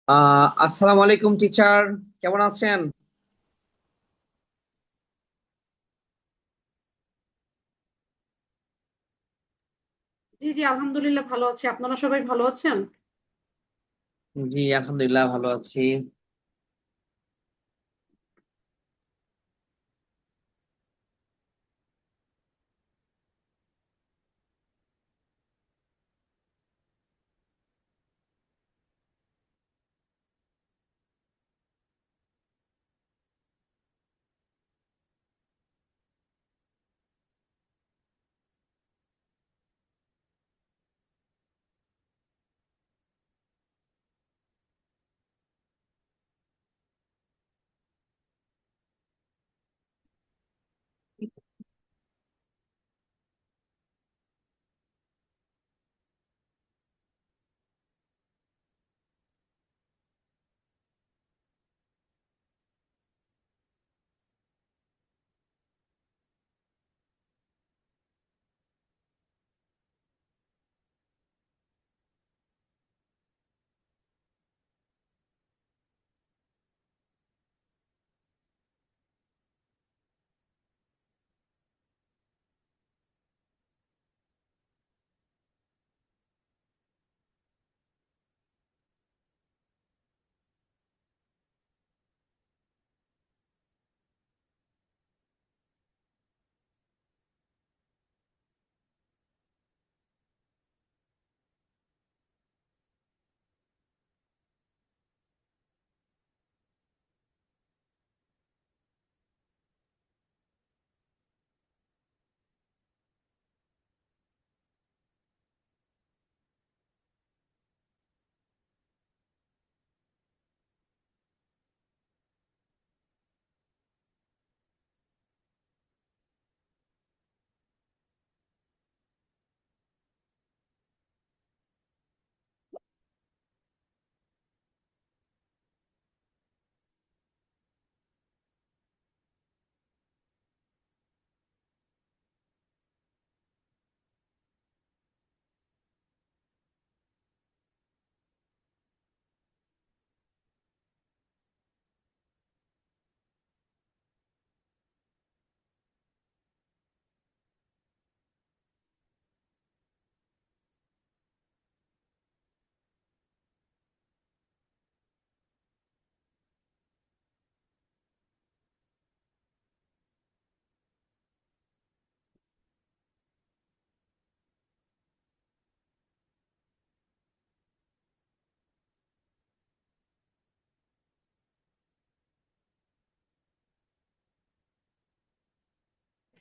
আসসালামু আলাইকুম টিচার, কেমন আছেন? জি জি, আলহামদুলিল্লাহ ভালো আছি। আপনারা সবাই ভালো আছেন? জি, আলহামদুলিল্লাহ ভালো আছি।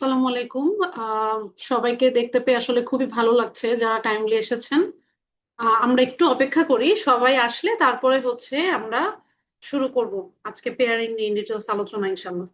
আসসালামু আলাইকুম। আহ, সবাইকে দেখতে পেয়ে আসলে খুবই ভালো লাগছে যারা টাইমলি এসেছেন। আমরা একটু অপেক্ষা করি, সবাই আসলে তারপরে হচ্ছে আমরা শুরু করব আজকে পেয়ারিং ইন ডিটেলস আলোচনা ইনশাল্লাহ।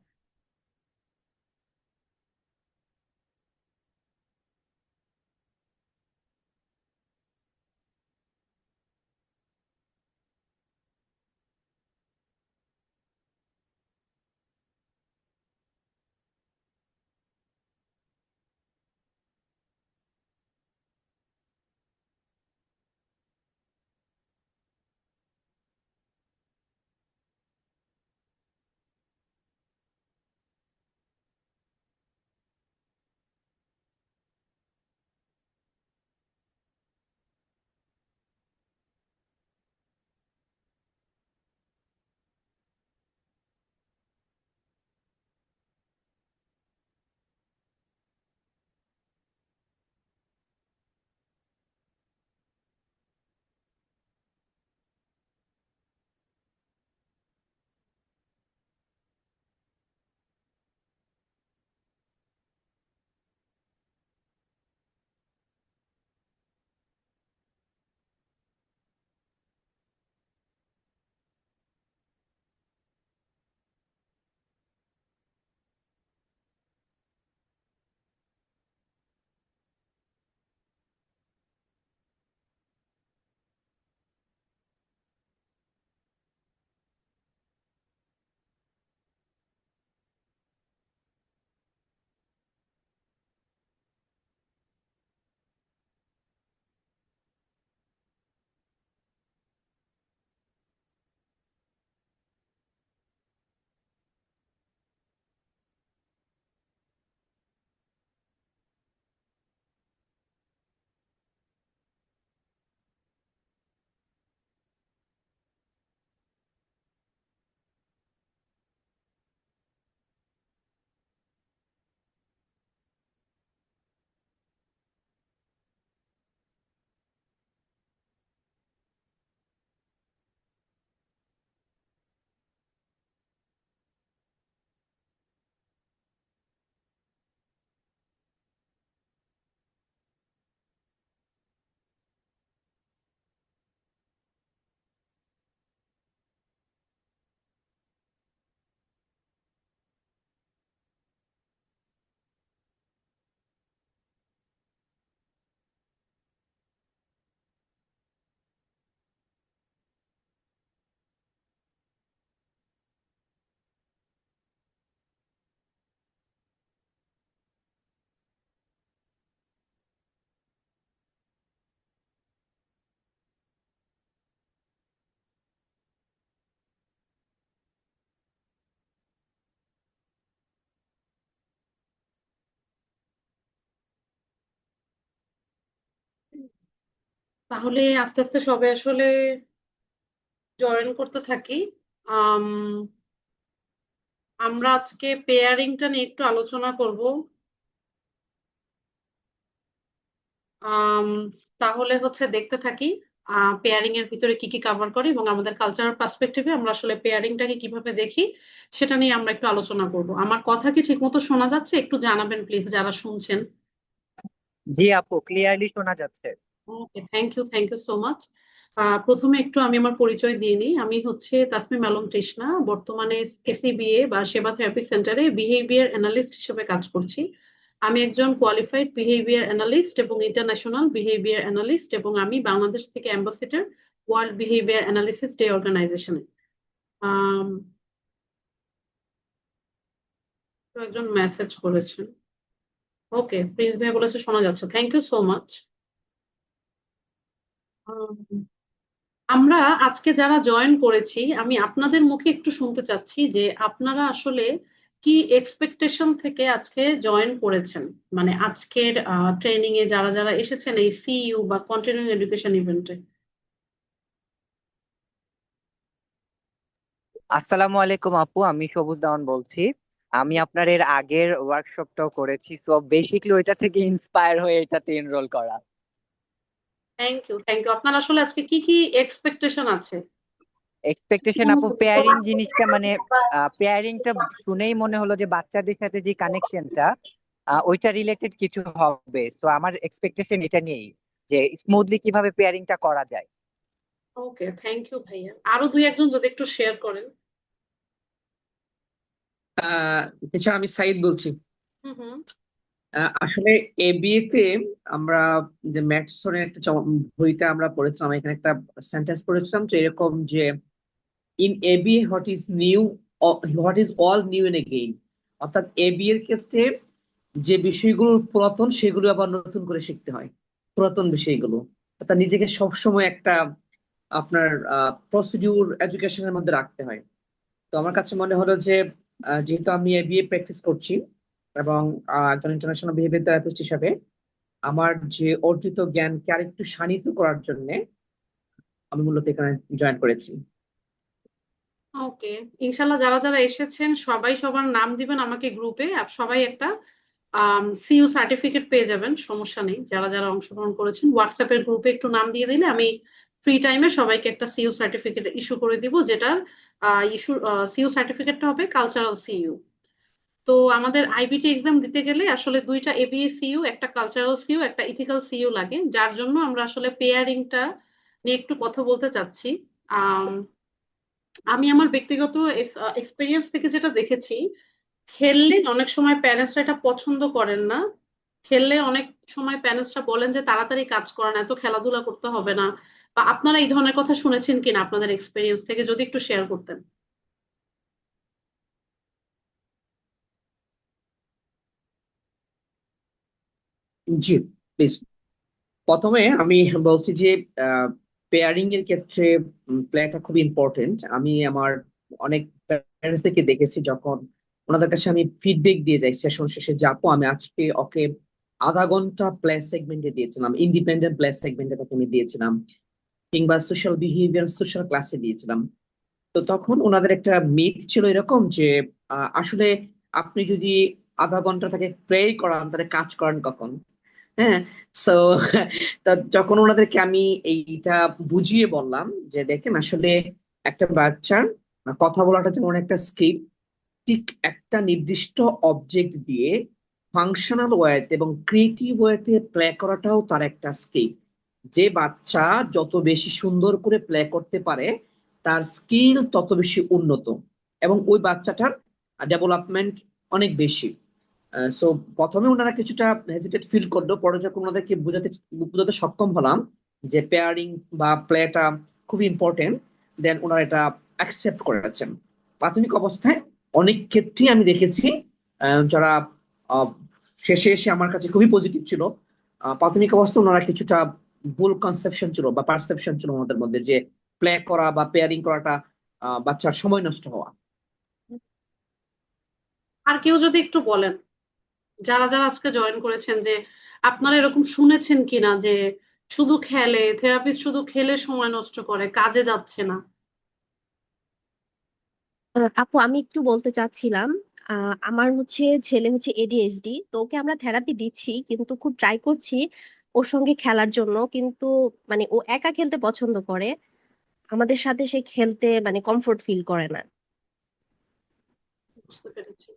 তাহলে আস্তে আস্তে সবাই আসলে জয়েন করতে থাকি। আম, আমরা আজকে পেয়ারিংটা নিয়ে একটু আলোচনা করব। আম, তাহলে হচ্ছে দেখতে থাকি পেয়ারিং এর ভিতরে কি কি কভার করে এবং আমাদের কালচারাল পার্সপেক্টিভে আমরা আসলে পেয়ারিংটাকে কিভাবে দেখি সেটা নিয়ে আমরা একটু আলোচনা করব। আমার কথা কি ঠিকমতো শোনা যাচ্ছে? একটু জানাবেন প্লিজ যারা শুনছেন। জি আপু, ক্লিয়ারলি শোনা যাচ্ছে। ওকে, থ্যাংক ইউ সো মাচ। প্রথমে একটু আমি আমার পরিচয় দিয়ে নিই। আমি হচ্ছে তাসমিম আলম তৃষ্ণা, বর্তমানে এসিবিএ বা সেবা থেরাপি সেন্টারে বিহেভিয়ার অ্যানালিস্ট হিসেবে কাজ করছি। আমি একজন কোয়ালিফাইড বিহেভিয়ার অ্যানালিস্ট এবং ইন্টারন্যাশনাল বিহেভিয়ার অ্যানালিস্ট, এবং আমি বাংলাদেশ থেকে ambassador world behaviour analysis day অর্গানাইজেশনে। একজন মেসেজ করেছেন। ওকে, প্রিন্স ভাই বলেছে শোনা যাচ্ছে, থ্যাংক ইউ সো মাচ। আমরা আজকে যারা জয়েন করেছি, আমি আপনাদের মুখে একটু শুনতে চাচ্ছি যে আপনারা আসলে কি এক্সপেকটেশন থেকে আজকে জয়েন করেছেন। মানে আজকের ট্রেনিং এ যারা যারা এসেছেন এই সিইউ বা কন্টিনিউইং এডুকেশন ইভেন্টে। আসসালামু আলাইকুম আপু, আমি সবুজ দাওয়ান বলছি। আমি আপনার এর আগের ওয়ার্কশপটাও করেছি, সো বেসিক্যালি ওইটা থেকে ইন্সপায়ার হয়ে এটাতে এনরোল করা। Thank you. আপনার আসলে আজকে কি কি এক্সপেকটেশন আছে? এক্সপেকটেশন আপু, পেয়ারিং জিনিসটা মানে পেয়ারিংটা শুনেই মনে হলো যে বাচ্চাদের সাথে যে কানেকশনটা ওইটা রিলেটেড কিছু হবে। তো আমার এক্সপেকটেশন এটা নিয়েই যে স্মুথলি কিভাবে পেয়ারিংটা করা যায়। ওকে, থ্যাংক ইউ ভাইয়া। আরো দুই একজন যদি একটু শেয়ার করেন। আহ টিচার, আমি সাইদ বলছি। হুম হুম। আসলে এবিএ তে আমরা যে ম্যাথসনের একটা বইটা আমরা পড়েছিলাম, এখানে একটা সেন্টেন্স পড়েছিলাম তো এরকম যে in ABA what is all new in again. অর্থাৎ এবিএ এর ক্ষেত্রে যে বিষয়গুলো পুরাতন সেগুলো আবার নতুন করে শিখতে হয়, পুরাতন বিষয়গুলো। অর্থাৎ নিজেকে সবসময় একটা আপনার প্রসিডিউর এডুকেশনের মধ্যে রাখতে হয়। তো আমার কাছে মনে হলো যে যেহেতু আমি বিএ প্র্যাকটিস করছি এবং একজন ইন্টারন্যাশনাল বিহেভিয়ার থেরাপিস্ট হিসাবে আমার যে অর্জিত জ্ঞানকে আরেকটু শানিত করার জন্য আমি মূলত এখানে জয়েন করেছি। ওকে, ইনশাল্লাহ যারা যারা এসেছেন সবাই সবার নাম দিবেন আমাকে গ্রুপে। সবাই একটা সিইউ সার্টিফিকেট পেয়ে যাবেন, সমস্যা নেই। যারা যারা অংশগ্রহণ করেছেন হোয়াটসঅ্যাপের গ্রুপে একটু নাম দিয়ে দিলে আমি ফ্রি টাইমে সবাইকে একটা সিইউ সার্টিফিকেট ইস্যু করে দিব, যেটার সিইউ সার্টিফিকেটটা হবে কালচারাল সিইউ। তো আমাদের আইবিটি এক্সাম দিতে গেলে আসলে দুইটা এবিএ সিইউ, একটা কালচারাল সিইউ, একটা ইথিক্যাল সিইউ লাগে, যার জন্য আমরা আসলে পেয়ারিংটা নিয়ে একটু কথা বলতে চাচ্ছি। আমি আমার ব্যক্তিগত এক্সপিরিয়েন্স থেকে যেটা দেখেছি, খেললে অনেক সময় প্যারেন্টসরা এটা পছন্দ করেন না। খেললে অনেক সময় প্যারেন্টসরা বলেন যে তাড়াতাড়ি কাজ করান, এত খেলাধুলা করতে হবে না। বা আপনারা এই ধরনের কথা শুনেছেন কিনা আপনাদের এক্সপিরিয়েন্স থেকে, যদি একটু শেয়ার করতেন। জি, প্লিজ। প্রথমে আমি বলছি যে পেয়ারিং এর ক্ষেত্রে প্লেটা খুব ইম্পর্টেন্ট। আমি আমার অনেক প্যারেন্টস থেকে দেখেছি যখন ওনাদের কাছে আমি ফিডব্যাক দিয়ে যাই সেশন শেষে, যে আপু আমি আজকে ওকে আধা ঘন্টা প্লে সেগমেন্টে দিয়েছিলাম, ইন্ডিপেন্ডেন্ট প্লে সেগমেন্টে তাকে আমি দিয়েছিলাম, কিংবা সোশ্যাল বিহেভিয়ার সোশ্যাল ক্লাসে দিয়েছিলাম। তো তখন ওনাদের একটা মিথ ছিল এরকম যে আসলে আপনি যদি আধা ঘন্টা তাকে প্রে করান তাহলে কাজ করান কখন? হ্যাঁ। সো তা যখন ওনাদেরকে আমি এইটা বুঝিয়ে বললাম যে দেখেন আসলে একটা বাচ্চার কথা বলাটা যেমন একটা স্কিল, ঠিক একটা নির্দিষ্ট অবজেক্ট দিয়ে ফাংশনাল ওয়েতে এবং ক্রিয়েটিভ ওয়েতে প্লে করাটাও তার একটা স্কিল। যে বাচ্চা যত বেশি সুন্দর করে প্লে করতে পারে তার স্কিল তত বেশি উন্নত এবং ওই বাচ্চাটার ডেভেলপমেন্ট অনেক বেশি। সো প্রথমে ওনারা কিছুটা হেজিটেট ফিল করলো, পরে যখন ওনাদেরকে বোঝাতে বোঝাতে সক্ষম হলাম যে পেয়ারিং বা প্লেটা খুব ইম্পর্টেন্ট, দেন ওনারা এটা অ্যাকসেপ্ট করেছেন। প্রাথমিক অবস্থায় অনেক ক্ষেত্রেই আমি দেখেছি যারা আহ, শেষে এসে আমার কাছে খুবই পজিটিভ ছিল। প্রাথমিক অবস্থায় ওনারা কিছুটা ভুল কনসেপশন ছিল বা পারসেপশন ছিল ওনাদের মধ্যে যে প্লে করা বা পেয়ারিং করাটা বাচ্চার সময় নষ্ট হওয়া। আর কেউ যদি একটু বলেন, যারা যারা আজকে জয়েন করেছেন, যে আপনারা এরকম শুনেছেন কিনা যে শুধু খেলে, থেরাপিস্ট শুধু খেলে সময় নষ্ট করে, কাজে যাচ্ছে না? আপু আমি একটু বলতে চাচ্ছিলাম, আমার হচ্ছে ছেলে হচ্ছে এডিএইচডি, তো ওকে আমরা থেরাপি দিচ্ছি কিন্তু খুব ট্রাই করছি ওর সঙ্গে খেলার জন্য, কিন্তু মানে ও একা খেলতে পছন্দ করে, আমাদের সাথে সে খেলতে মানে কমফোর্ট ফিল করে না। বুঝতে পেরেছি,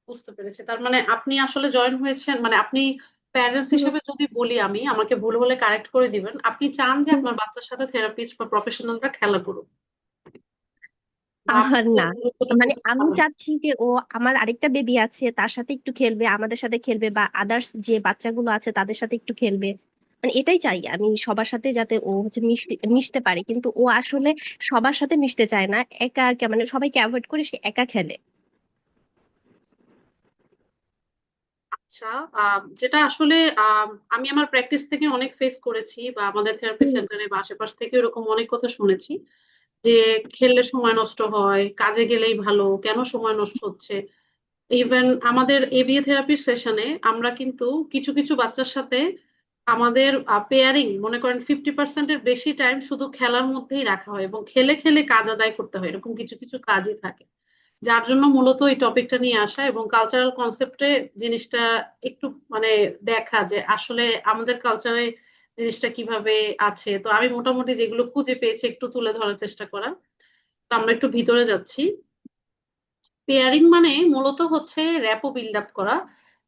বুঝতে পেরেছি। তার মানে আপনি আসলে জয়েন হয়েছেন, মানে আপনি প্যারেন্টস হুম, হিসেবে যদি বলি আমি, আমাকে ভুল হলে কারেক্ট করে দিবেন, আপনি চান যে হুম। আপনার বাচ্চার সাথে থেরাপিস্ট বা প্রফেশনালরা খেলা করুক, বা আহ আপনি না, ওর গুরুত্বটা মানে বুঝতে আমি পারেন? চাচ্ছি যে ও আমার আরেকটা বেবি আছে তার সাথে একটু খেলবে, আমাদের সাথে খেলবে, বা আদার্স যে বাচ্চাগুলো আছে তাদের সাথে একটু খেলবে, মানে এটাই চাই আমি সবার সাথে, যাতে ও হচ্ছে মিশতে মিশতে পারে, কিন্তু ও আসলে সবার সাথে মিশতে চায় না, একা একা মানে সবাইকে অ্যাভয়েড করে সে একা খেলে। আচ্ছা, যেটা আসলে আমি আমার প্র্যাকটিস থেকে অনেক ফেস করেছি, বা আমাদের থেরাপি হুম। সেন্টারে বা আশেপাশ থেকে এরকম অনেক কথা শুনেছি যে খেললে সময় নষ্ট হয়, কাজে গেলেই ভালো, কেন সময় নষ্ট হচ্ছে। ইভেন আমাদের এবিএ থেরাপির সেশনে আমরা কিন্তু কিছু কিছু বাচ্চার সাথে আমাদের পেয়ারিং মনে করেন 50%-এর বেশি টাইম শুধু খেলার মধ্যেই রাখা হয়, এবং খেলে খেলে কাজ আদায় করতে হয়, এরকম কিছু কিছু কাজই থাকে। যার জন্য মূলত এই টপিকটা নিয়ে আসা এবং কালচারাল কনসেপ্টে জিনিসটা একটু মানে দেখা যে আসলে আমাদের কালচারে জিনিসটা কিভাবে আছে। তো আমি মোটামুটি যেগুলো খুঁজে পেয়েছি একটু তুলে ধরার চেষ্টা করা। তো আমরা একটু ভিতরে যাচ্ছি। পেয়ারিং মানে মূলত হচ্ছে র্যাপো বিল্ড আপ করা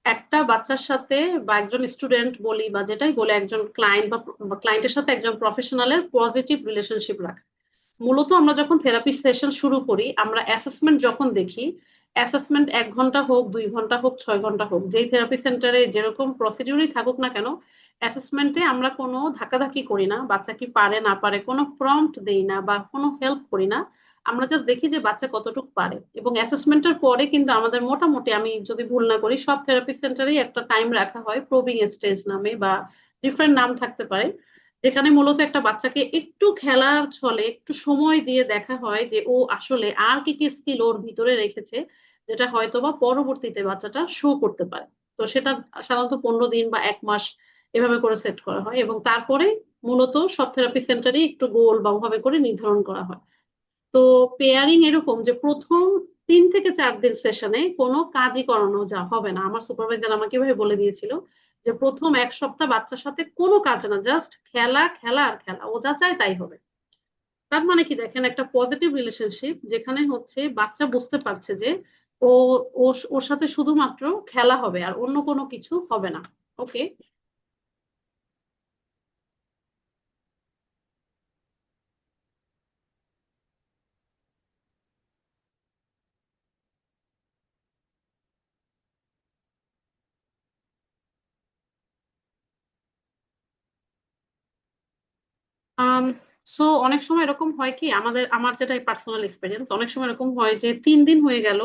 একটা বাচ্চার সাথে, বা একজন স্টুডেন্ট বলি বা যেটাই বলে, একজন ক্লায়েন্ট বা ক্লায়েন্টের সাথে একজন প্রফেশনালের পজিটিভ রিলেশনশিপ রাখা। মূলত আমরা যখন থেরাপি সেশন শুরু করি, আমরা অ্যাসেসমেন্ট যখন দেখি, অ্যাসেসমেন্ট 1 ঘন্টা হোক, 2 ঘন্টা হোক, 6 ঘন্টা হোক, যেই থেরাপি সেন্টারে যেরকম প্রসিডিউরই থাকুক না কেন, অ্যাসেসমেন্টে আমরা কোনো ধাক্কাধাক্কি করি না, বাচ্চা কি পারে না পারে কোনো প্রম্পট দেই না বা কোনো হেল্প করি না। আমরা জাস্ট দেখি যে বাচ্চা কতটুকু পারে, এবং অ্যাসেসমেন্টের পরে কিন্তু আমাদের মোটামুটি, আমি যদি ভুল না করি, সব থেরাপি সেন্টারেই একটা টাইম রাখা হয় প্রবিং স্টেজ নামে, বা ডিফারেন্ট নাম থাকতে পারে, যেখানে মূলত একটা বাচ্চাকে একটু খেলার ছলে একটু সময় দিয়ে দেখা হয় যে ও আসলে আর কি কি স্কিল ওর ভিতরে রেখেছে, যেটা হয়তোবা পরবর্তীতে বাচ্চাটা শো করতে পারে। তো সেটা সাধারণত 15 দিন বা 1 মাস এভাবে করে সেট করা হয়, এবং তারপরে মূলত সব থেরাপি সেন্টারই একটু গোল বা ওভাবে করে নির্ধারণ করা হয়। তো পেয়ারিং এরকম যে প্রথম 3 থেকে 4 দিন সেশনে কোনো কাজই করানো যা হবে না। আমার সুপারভাইজার আমাকে এভাবে বলে দিয়েছিল যে প্রথম 1 সপ্তাহ বাচ্চার সাথে কোনো কাজ না, জাস্ট খেলা খেলা আর খেলা, ও যা চায় তাই হবে। তার মানে কি দেখেন, একটা পজিটিভ রিলেশনশিপ যেখানে হচ্ছে বাচ্চা বুঝতে পারছে যে ও ওর সাথে শুধুমাত্র খেলা হবে আর অন্য কোনো কিছু হবে না। ওকে। আম সো অনেক সময় এরকম হয় কি, আমার যেটা পার্সোনাল এক্সপিরিয়েন্স, অনেক সময় এরকম হয় যে 3 দিন হয়ে গেল,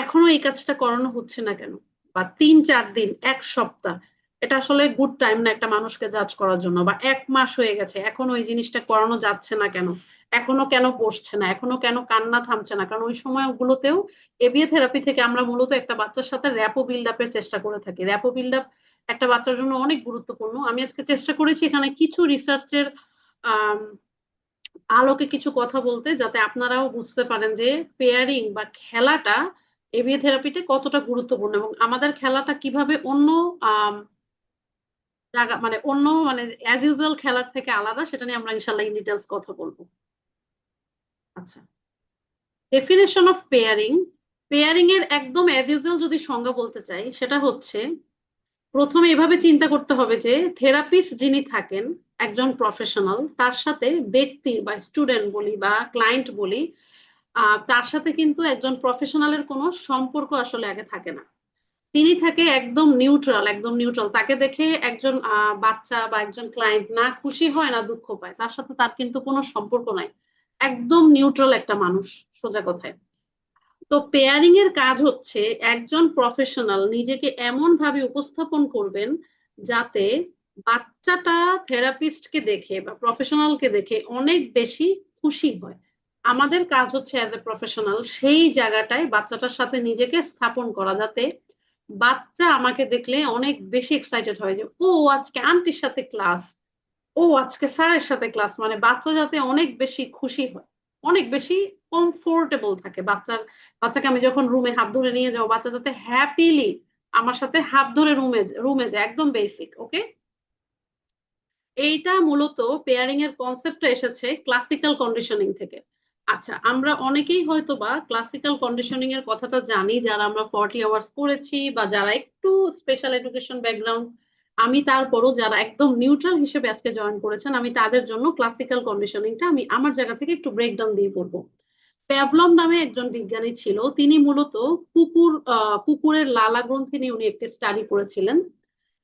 এখনো এই কাজটা করানো হচ্ছে না কেন, বা 3-4 দিন, 1 সপ্তাহ, এটা আসলে গুড টাইম না একটা মানুষকে জাজ করার জন্য। বা 1 মাস হয়ে গেছে, এখনো ওই জিনিসটা করানো যাচ্ছে না কেন, এখনো কেন বসছে না, এখনো কেন কান্না থামছে না, কারণ ওই সময়গুলোতেও এবিএ থেরাপি থেকে আমরা মূলত একটা বাচ্চার সাথে র্যাপো বিল্ড আপের চেষ্টা করে থাকি। র্যাপো বিল্ড আপ একটা বাচ্চার জন্য অনেক গুরুত্বপূর্ণ। আমি আজকে চেষ্টা করেছি এখানে কিছু রিসার্চের আম, আলোকে কিছু কথা বলতে, যাতে আপনারাও বুঝতে পারেন যে পেয়ারিং বা খেলাটা এবিএ থেরাপিতে কতটা গুরুত্বপূর্ণ, এবং আমাদের খেলাটা কিভাবে অন্য আম, জায়গা মানে অন্য মানে অ্যাজ ইউজুয়াল খেলার থেকে আলাদা, সেটা নিয়ে আমরা ইনশাল্লাহ ইন ডিটেলস কথা বলবো। আচ্ছা, ডেফিনেশন অফ পেয়ারিং। পেয়ারিং এর একদম অ্যাজ ইউজুয়াল যদি সংজ্ঞা বলতে চাই, সেটা হচ্ছে প্রথমে এভাবে চিন্তা করতে হবে যে থেরাপিস্ট যিনি থাকেন, একজন প্রফেশনাল, তার সাথে ব্যক্তির বা স্টুডেন্ট বলি বা ক্লায়েন্ট বলি, তার সাথে কিন্তু একজন প্রফেশনালের কোনো সম্পর্ক আসলে আগে থাকে না। তিনি থাকে একদম নিউট্রাল, একদম নিউট্রাল। তাকে দেখে একজন বাচ্চা বা একজন ক্লায়েন্ট না খুশি হয় না দুঃখ পায়, তার সাথে তার কিন্তু কোনো সম্পর্ক নাই, একদম নিউট্রাল একটা মানুষ, সোজা কথায়। তো পেয়ারিং এর কাজ হচ্ছে একজন প্রফেশনাল নিজেকে এমন ভাবে উপস্থাপন করবেন যাতে বাচ্চাটা থেরাপিস্টকে দেখে বা প্রফেশনালকে দেখে অনেক বেশি খুশি হয়। আমাদের কাজ হচ্ছে অ্যাজ এ প্রফেশনাল সেই জায়গাটায় বাচ্চাটার সাথে নিজেকে স্থাপন করা, যাতে বাচ্চা আমাকে দেখলে অনেক বেশি এক্সাইটেড হয় যে ও আজকে আন্টির সাথে ক্লাস, ও আজকে স্যারের সাথে ক্লাস। মানে বাচ্চা যাতে অনেক বেশি খুশি হয়, অনেক বেশি কমফোর্টেবল থাকে বাচ্চাকে আমি যখন রুমে হাত ধরে নিয়ে যাবো, বাচ্চা যাতে হ্যাপিলি আমার সাথে হাত ধরে রুমে যায়, একদম বেসিক। ওকে, এইটা মূলত পেয়ারিং এর কনসেপ্টটা এসেছে ক্লাসিক্যাল কন্ডিশনিং থেকে। আচ্ছা, আমরা অনেকেই হয়তো বা ক্লাসিক্যাল কন্ডিশনিং এর কথাটা জানি, যারা আমরা 40 আওয়ার্স করেছি বা যারা একটু স্পেশাল এডুকেশন ব্যাকগ্রাউন্ড। আমি তারপরও যারা একদম নিউট্রাল হিসেবে আজকে জয়েন করেছেন, আমি তাদের জন্য ক্লাসিক্যাল কন্ডিশনিংটা আমি আমার জায়গা থেকে একটু ব্রেকডাউন দিয়ে বলবো। প্যাভলভ নামে একজন বিজ্ঞানী ছিল, তিনি মূলত কুকুরের লালা গ্রন্থি নিয়ে উনি একটি স্টাডি করেছিলেন।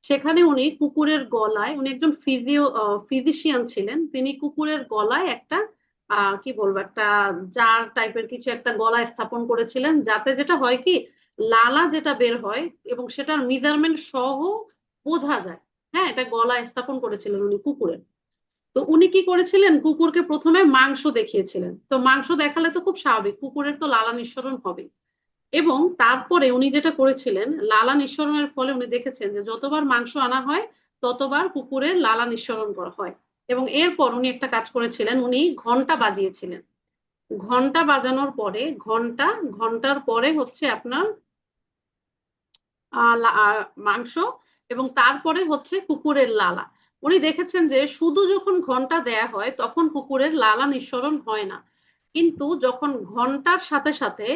সেখানে উনি কুকুরের গলায়, উনি একজন ফিজিশিয়ান ছিলেন, তিনি কুকুরের গলায় একটা কি বলবো, একটা জার টাইপের কিছু একটা গলায় স্থাপন করেছিলেন, যাতে যেটা হয় কি, লালা যেটা বের হয় এবং সেটার মেজারমেন্ট সহ বোঝা যায়। হ্যাঁ, এটা গলায় স্থাপন করেছিলেন উনি কুকুরের। তো উনি কি করেছিলেন, কুকুরকে প্রথমে মাংস দেখিয়েছিলেন। তো মাংস দেখালে তো খুব স্বাভাবিক, কুকুরের তো লালা নিঃসরণ হবে। এবং তারপরে উনি যেটা করেছিলেন, লালা নিঃসরণের ফলে উনি দেখেছেন যে যতবার মাংস আনা হয় ততবার কুকুরের লালা নিঃসরণ করা হয়। এবং এরপর উনি একটা কাজ করেছিলেন, উনি ঘন্টা বাজিয়েছিলেন। ঘন্টা বাজানোর পরে ঘন্টার পরে হচ্ছে আপনার মাংস, এবং তারপরে হচ্ছে কুকুরের লালা। উনি দেখেছেন যে শুধু যখন ঘন্টা দেয়া হয় তখন কুকুরের লালা নিঃসরণ হয় না, কিন্তু যখন ঘন্টার সাথে সাথে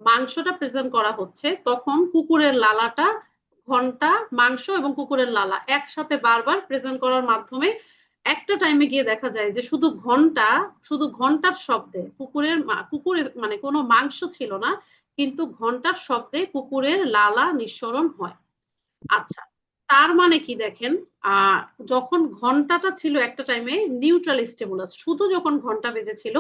মাংসটা প্রেজেন্ট করা হচ্ছে তখন কুকুরের লালাটা, ঘন্টা, মাংস এবং কুকুরের লালা একসাথে বারবার প্রেজেন্ট করার মাধ্যমে একটা টাইমে গিয়ে দেখা যায় যে শুধু ঘন্টার শব্দে কুকুরের মানে কোনো মাংস ছিল না, কিন্তু ঘন্টার শব্দে কুকুরের লালা নিঃসরণ হয়। আচ্ছা, তার মানে কি দেখেন, আহ যখন ঘন্টাটা ছিল একটা টাইমে নিউট্রাল স্টিমুলাস, শুধু যখন ঘন্টা বেজেছিল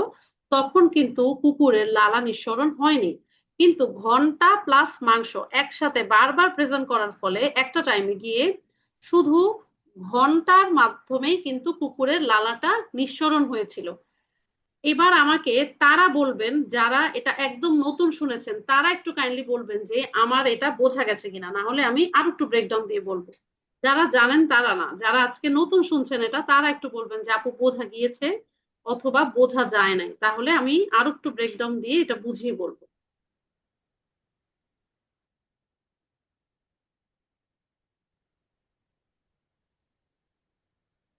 তখন কিন্তু কুকুরের লালা নিঃসরণ হয়নি। কিন্তু ঘন্টা প্লাস মাংস একসাথে বারবার প্রেজেন্ট করার ফলে একটা টাইমে গিয়ে শুধু ঘন্টার মাধ্যমেই কিন্তু কুকুরের লালাটা নিঃসরণ হয়েছিল। এবার আমাকে তারা বলবেন, যারা এটা একদম নতুন শুনেছেন, তারা একটু কাইন্ডলি বলবেন যে আমার এটা বোঝা গেছে কিনা, না হলে আমি আরো একটু ব্রেকডাউন দিয়ে বলবো। যারা জানেন তারা না, যারা আজকে নতুন শুনছেন এটা, তারা একটু বলবেন যে আপু বোঝা গিয়েছে অথবা বোঝা যায় নাই, তাহলে আমি আরো একটু ব্রেকডাউন দিয়ে এটা বুঝিয়ে বলবো।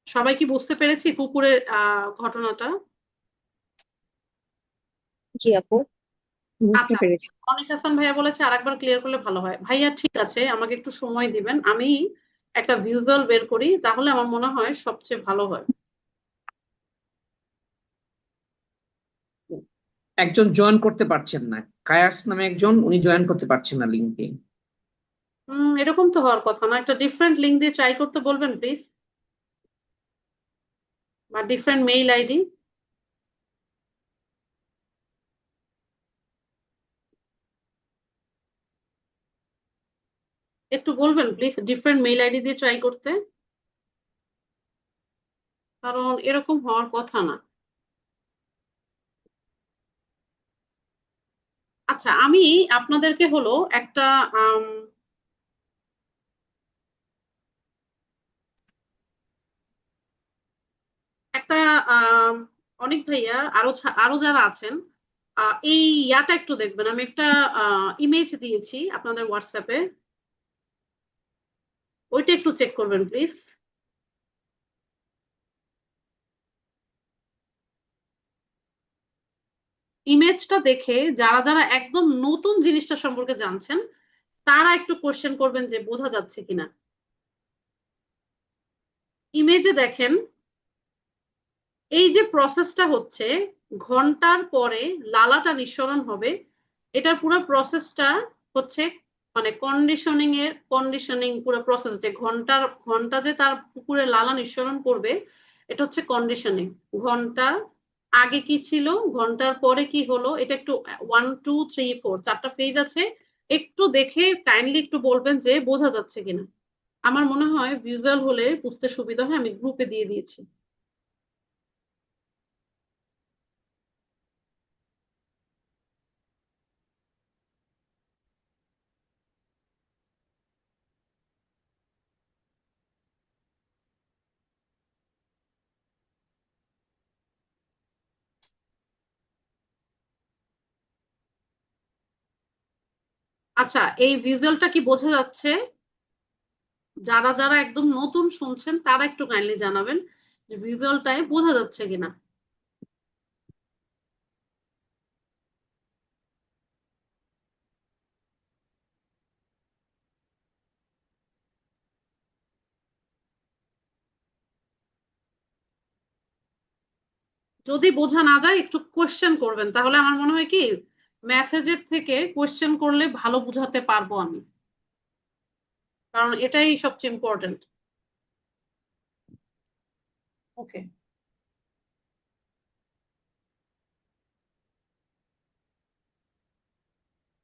সবাই কি বুঝতে পেরেছি কুকুরের ঘটনাটা? জি আপু, বুঝতে আচ্ছা, পেরেছি। অনিক হাসান ভাইয়া বলেছে আরেকবার ক্লিয়ার করলে ভালো হয়। ভাইয়া ঠিক আছে, আমাকে একটু সময় দিবেন, আমি একটা ভিজুয়াল বের করি, তাহলে আমার মনে হয় সবচেয়ে ভালো হয়। একজন জয়েন করতে পারছেন না, কায়াস নামে একজন, উনি জয়েন করতে পারছেন না লিঙ্কে। এরকম তো হওয়ার কথা না, একটা ডিফারেন্ট লিঙ্ক দিয়ে ট্রাই করতে বলবেন প্লিজ, বা ডিফারেন্ট মেইল আইডি। একটু বলবেন প্লিজ ডিফারেন্ট মেইল আইডি দিয়ে ট্রাই করতে, কারণ এরকম হওয়ার কথা না। আচ্ছা, আমি আপনাদেরকে হলো একটা আম, একটা আম, অনেক ভাইয়া আরো যারা আছেন, এই ইয়াটা একটু দেখবেন। আমি একটা ইমেজ দিয়েছি আপনাদের হোয়াটসঅ্যাপে, ওইটা একটু চেক করবেন প্লিজ। ইমেজটা দেখে যারা যারা একদম নতুন জিনিসটা সম্পর্কে জানছেন, তারা একটু কোশ্চেন করবেন যে বোঝা যাচ্ছে কিনা। ইমেজে দেখেন, এই যে প্রসেসটা হচ্ছে, ঘন্টার পরে লালাটা নিঃসরণ হবে, এটার পুরো প্রসেসটা হচ্ছে মানে কন্ডিশনিং পুরো প্রসেস, যে ঘন্টা যে তার পুকুরে লালা নিঃসরণ করবে, এটা হচ্ছে কন্ডিশনিং। ঘন্টা আগে কি ছিল, ঘন্টার পরে কি হলো, এটা একটু 1 2 3 4 চারটা ফেজ আছে, একটু দেখে কাইন্ডলি একটু বলবেন যে বোঝা যাচ্ছে কিনা। আমার মনে হয় ভিজুয়াল হলে বুঝতে সুবিধা হয়, আমি গ্রুপে দিয়ে দিয়েছি। আচ্ছা, এই ভিজুয়ালটা কি বোঝা যাচ্ছে? যারা যারা একদম নতুন শুনছেন তারা একটু কাইন্ডলি জানাবেন যে ভিজুয়ালটায় বোঝা যাচ্ছে কিনা। যদি বোঝা না যায় একটু কোয়েশ্চেন করবেন, তাহলে আমার মনে হয় কি মেসেজের থেকে কোয়েশ্চেন করলে ভালো বুঝাতে পারবো আমি, কারণ এটাই সবচেয়ে ইম্পর্টেন্ট। ওকে,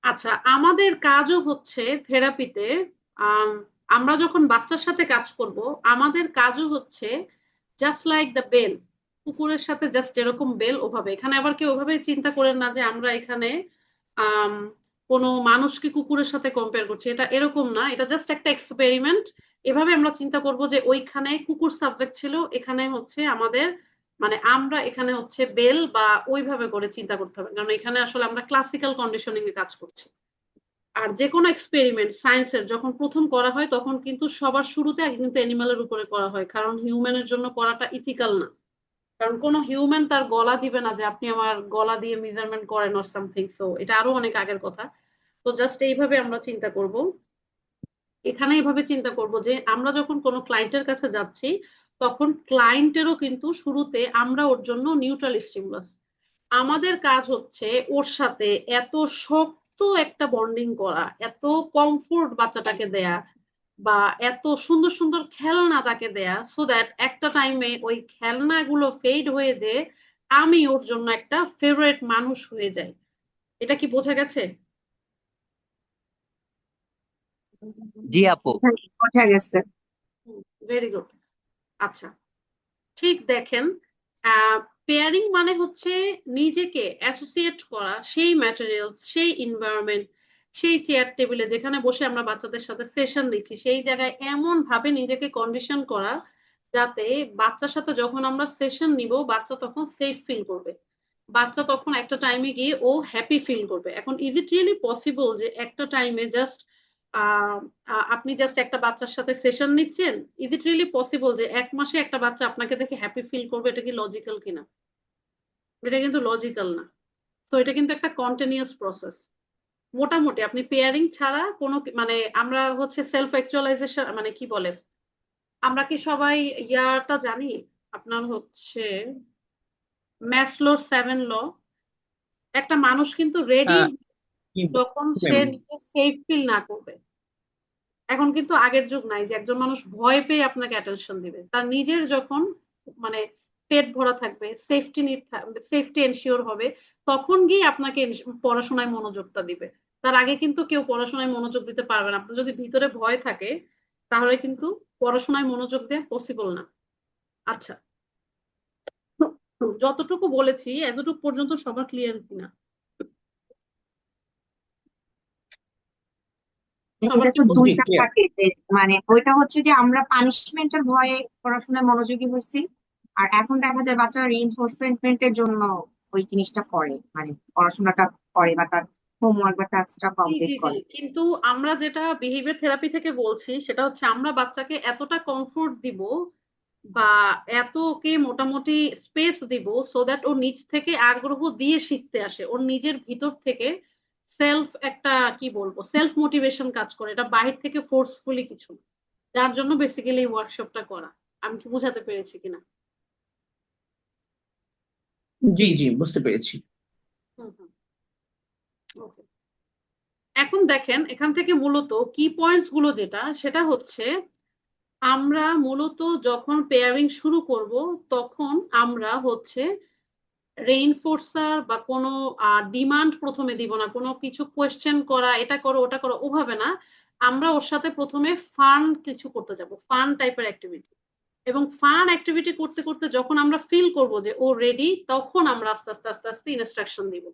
আচ্ছা, আমাদের কাজও হচ্ছে থেরাপিতে, আমরা যখন বাচ্চার সাথে কাজ করব, আমাদের কাজও হচ্ছে জাস্ট লাইক দ্য বেল, কুকুরের সাথে জাস্ট এরকম বেল ওভাবে। এখানে আবার কেউ ওভাবে চিন্তা করেন না যে আমরা এখানে আম, কোনো মানুষকে কুকুরের সাথে কম্পেয়ার করছি, এটা এরকম না, এটা জাস্ট একটা এক্সপেরিমেন্ট। এভাবে আমরা চিন্তা করব যে ওইখানে কুকুর সাবজেক্ট ছিল, এখানে হচ্ছে আমাদের মানে আমরা এখানে হচ্ছে বেল, বা ওইভাবে করে চিন্তা করতে হবে, কারণ এখানে আসলে আমরা ক্লাসিক্যাল কন্ডিশনিং এ কাজ করছি। আর যে কোনো এক্সপেরিমেন্ট সায়েন্সের যখন প্রথম করা হয় তখন কিন্তু সবার শুরুতে আগে কিন্তু অ্যানিমালের উপরে করা হয়, কারণ হিউম্যানের জন্য করাটা ইথিক্যাল না। কারণ কোনো হিউম্যান তার গলা দিবে না যে আপনি আমার গলা দিয়ে মেজারমেন্ট করেন অর সামথিং, সো এটা আরো অনেক আগের কথা। তো জাস্ট এইভাবে আমরা চিন্তা করব, এখানে এইভাবে চিন্তা করব যে আমরা যখন কোনো ক্লায়েন্টের কাছে যাচ্ছি তখন ক্লায়েন্টেরও কিন্তু শুরুতে আমরা ওর জন্য নিউট্রাল স্টিমুলাস, আমাদের কাজ হচ্ছে ওর সাথে এত শক্ত একটা বন্ডিং করা, এত কমফোর্ট বাচ্চাটাকে দেয়া, বা এত সুন্দর সুন্দর খেলনা তাকে দেয়া, সো দ্যাট একটা টাইমে ওই খেলনাগুলো ফেড হয়ে যে আমি ওর জন্য একটা ফেভারিট মানুষ হয়ে যাই। এটা কি বোঝা গেছে? জি আপু। বোঝা গেছে। Very good. আচ্ছা, ঠিক দেখেন, পেয়ারিং মানে হচ্ছে নিজেকে অ্যাসোসিয়েট করা সেই ম্যাটেরিয়ালস, সেই এনভায়রনমেন্ট, সেই চেয়ার টেবিলে যেখানে বসে আমরা বাচ্চাদের সাথে সেশন নিচ্ছি সেই জায়গায় এমন ভাবে নিজেকে কন্ডিশন করা যাতে বাচ্চার সাথে যখন আমরা সেশন নিব বাচ্চা তখন সেফ ফিল করবে, বাচ্চা তখন একটা টাইমে গিয়ে ও হ্যাপি ফিল করবে। এখন ইজ ইট রিয়েলি পসিবল যে একটা টাইমে জাস্ট আপনি জাস্ট একটা বাচ্চার সাথে সেশন নিচ্ছেন, ইজ ইট রিয়েলি পসিবল যে এক মাসে একটা বাচ্চা আপনাকে দেখে হ্যাপি ফিল করবে? এটা কি লজিক্যাল কিনা? এটা কিন্তু লজিক্যাল না। তো এটা কিন্তু একটা কন্টিনিউয়াস প্রসেস। মোটামুটি আপনি পেয়ারিং ছাড়া কোনো মানে আমরা হচ্ছে সেলফ অ্যাকচুয়ালাইজেশন মানে কি বলে, আমরা কি সবাই ইয়াটা জানি, আপনার হচ্ছে ম্যাসলোর 7 ল? একটা মানুষ কিন্তু রেডি আহ, কি যখন সে ম্যাম? নিজে সেফ ফিল না করবে। এখন কিন্তু আগের যুগ নাই যে একজন মানুষ ভয় পেয়ে আপনাকে অ্যাটেনশন দিবে, তার নিজের যখন মানে পেট ভরা থাকবে, সেফটি এনশিওর হবে, তখন গিয়ে আপনাকে পড়াশোনায় মনোযোগটা দিবে। তার আগে কিন্তু কেউ পড়াশোনায় মনোযোগ দিতে পারবে না। আপনার যদি ভিতরে ভয় থাকে তাহলে কিন্তু পড়াশোনায় মনোযোগ দেওয়া পসিবল না। আচ্ছা, যতটুকু বলেছি এতটুকু পর্যন্ত সবার ক্লিয়ার কিনা? সবার এটা কি তো জি, দুইটা ক্লিয়ার। থাকে যে মানে ওইটা হচ্ছে যে আমরা পানিশমেন্টের ভয়ে পড়াশোনায় মনোযোগী হয়েছি, আর এখন দেখা যায় বাচ্চারা রিইনফোর্সমেন্টের জন্য ওই জিনিসটা করে, মানে পড়াশোনাটা করে বা তার হোমওয়ার্ক বা টাস্কটা জি কমপ্লিট জি জি, করে। কিন্তু আমরা যেটা বিহেভিয়ার থেরাপি থেকে বলছি সেটা হচ্ছে আমরা বাচ্চাকে এতটা কমফোর্ট দিব বা এত ওকে মোটামুটি স্পেস দিব সো দ্যাট ও নিজ থেকে আগ্রহ দিয়ে শিখতে আসে, ওর নিজের ভিতর থেকে সেলফ একটা কি বলবো সেলফ মোটিভেশন কাজ করে, এটা বাহির থেকে ফোর্সফুলি কিছু না। যার জন্য বেসিক্যালি এই ওয়ার্কশপটা করা। আমি কি বোঝাতে পেরেছি কিনা? জি জি, বুঝতে পেরেছি। হুম হুম, ওকে। এখন দেখেন এখান থেকে মূলত কি পয়েন্টস গুলো যেটা সেটা হচ্ছে আমরা মূলত যখন পেয়ারিং শুরু করব তখন আমরা হচ্ছে রেইনফোর্সার বা কোনো ডিমান্ড প্রথমে দিব না, কোনো কিছু কোয়েশ্চেন করা এটা করো ওটা করো ওভাবে না। আমরা ওর সাথে প্রথমে ফান কিছু করতে যাব, ফান টাইপের অ্যাক্টিভিটি, এবং ফান অ্যাক্টিভিটি করতে করতে যখন আমরা ফিল করব যে ও রেডি তখন আমরা আস্তে আস্তে আস্তে আস্তে ইনস্ট্রাকশন দিব,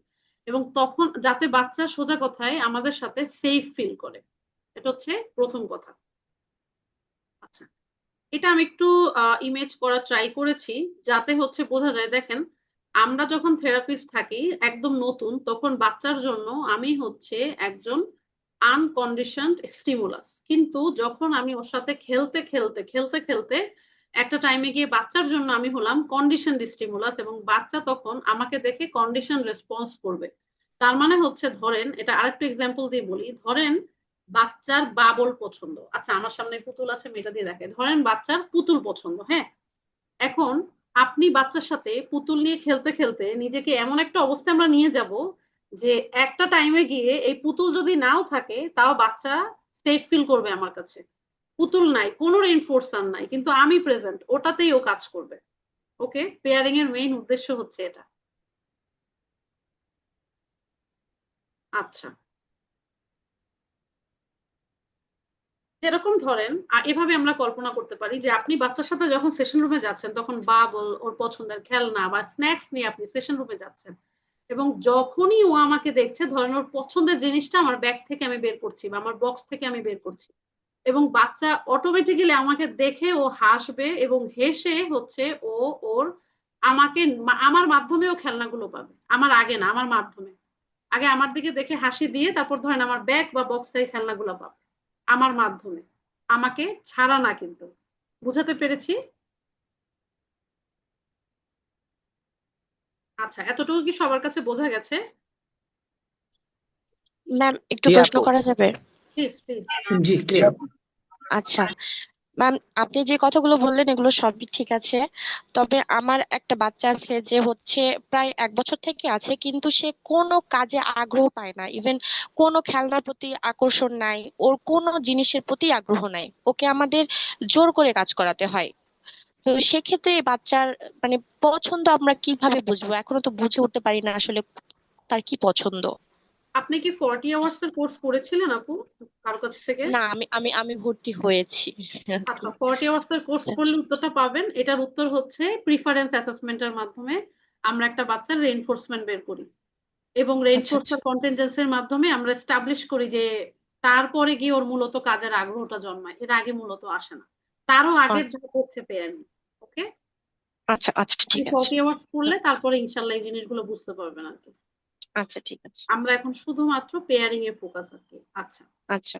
এবং তখন যাতে বাচ্চা সোজা কথায় আমাদের সাথে সেফ ফিল করে। এটা হচ্ছে প্রথম কথা। আচ্ছা, এটা আমি একটু ইমেজ করা ট্রাই করেছি যাতে হচ্ছে বোঝা যায়। দেখেন, আমরা যখন থেরাপিস্ট থাকি একদম নতুন তখন বাচ্চার জন্য আমি হচ্ছে একজন আনকন্ডিশনড স্টিমুলাস। কিন্তু যখন আমি ওর সাথে খেলতে খেলতে খেলতে খেলতে একটা টাইমে গিয়ে বাচ্চার জন্য আমি হলাম কন্ডিশনড স্টিমুলাস, এবং বাচ্চা তখন আমাকে দেখে কন্ডিশন রেসপন্স করবে। তার মানে হচ্ছে, ধরেন এটা আরেকটু এক্সাম্পল দিয়ে বলি, ধরেন বাচ্চার বাবল পছন্দ। আচ্ছা, আমার সামনে পুতুল আছে, আমি এটা দিয়ে দেখাই। ধরেন বাচ্চার পুতুল পছন্দ, হ্যাঁ। এখন আপনি বাচ্চার সাথে পুতুল নিয়ে খেলতে খেলতে নিজেকে এমন একটা অবস্থায় আমরা নিয়ে যাব যে একটা টাইমে গিয়ে এই পুতুল যদি নাও থাকে তাও বাচ্চা সেফ ফিল করবে আমার কাছে। পুতুল নাই, কোনো রেইনফোর্সার নাই, কিন্তু আমি প্রেজেন্ট, ওটাতেই ও কাজ করবে। ওকে, পেয়ারিং এর মেইন উদ্দেশ্য হচ্ছে এটা। আচ্ছা, যেরকম ধরেন এভাবে আমরা কল্পনা করতে পারি যে আপনি বাচ্চার সাথে যখন সেশন রুমে যাচ্ছেন, তখন বাবল, ওর পছন্দের খেলনা বা স্ন্যাক্স নিয়ে আপনি সেশন রুমে যাচ্ছেন, এবং যখনই ও আমাকে দেখছে, ধরেন ওর পছন্দের জিনিসটা আমার ব্যাগ থেকে আমি বের করছি বা আমার বক্স থেকে আমি বের করছি, এবং বাচ্চা অটোমেটিক্যালি আমাকে দেখে ও হাসবে, এবং হেসে হচ্ছে ও ওর আমাকে আমার মাধ্যমে ও খেলনাগুলো পাবে। আমার আগে না, আমার মাধ্যমে। আগে আমার দিকে দেখে হাসি দিয়ে তারপর ধরেন আমার ব্যাগ বা বক্সে খেলনাগুলো পাবে আমার মাধ্যমে, আমাকে ছাড়া না। কিন্তু বুঝাতে পেরেছি? আচ্ছা, এতটুকু কি সবার কাছে বোঝা গেছে? ম্যাম একটু জি প্রশ্ন আপু। করা যাবে? জি প্লিজ। ক্লিয়ার। আচ্ছা ম্যাম, আপনি যে কথাগুলো বললেন এগুলো সবই ঠিক আছে, তবে আমার একটা বাচ্চা আছে যে হচ্ছে প্রায় 1 বছর থেকে আছে, কিন্তু সে কোনো কাজে আগ্রহ পায় না, ইভেন কোনো খেলনার প্রতি আকর্ষণ নাই, ওর কোনো জিনিসের প্রতি আগ্রহ নাই, ওকে আমাদের জোর করে কাজ করাতে হয়। তো সেক্ষেত্রে এই বাচ্চার মানে পছন্দ আমরা কিভাবে বুঝবো? এখনো তো বুঝে উঠতে পারি না আসলে তার কি পছন্দ। আপনি কি 40 আওয়ার্স এর কোর্স করেছিলেন আপু কারো কাছ থেকে? না, আমি ভর্তি হয়েছি। আচ্ছা, 40 আওয়ার্স এর কোর্স করলে উত্তরটা পাবেন। এটার উত্তর হচ্ছে প্রিফারেন্স অ্যাসেসমেন্টের মাধ্যমে আমরা একটা বাচ্চার রেইনফোর্সমেন্ট বের করি, এবং আচ্ছা আচ্ছা রেইনফোর্সার কন্টিনজেন্সির মাধ্যমে আমরা এস্টাবলিশ করি যে তারপরে গিয়ে ওর মূলত কাজের আগ্রহটা জন্মায়, এর আগে মূলত আসে না। তারও আগের আচ্ছা ধাপ হচ্ছে পেয়ারিং। ওকে, আচ্ছা আচ্ছা আপনি ঠিক আছে। 40 আওয়ার্স করলে তারপরে ইনশাল্লাহ এই জিনিসগুলো বুঝতে পারবেন আর কি। আচ্ছা ঠিক আছে। আমরা এখন শুধুমাত্র পেয়ারিং এ ফোকাস আর কি। আচ্ছা, আচ্ছা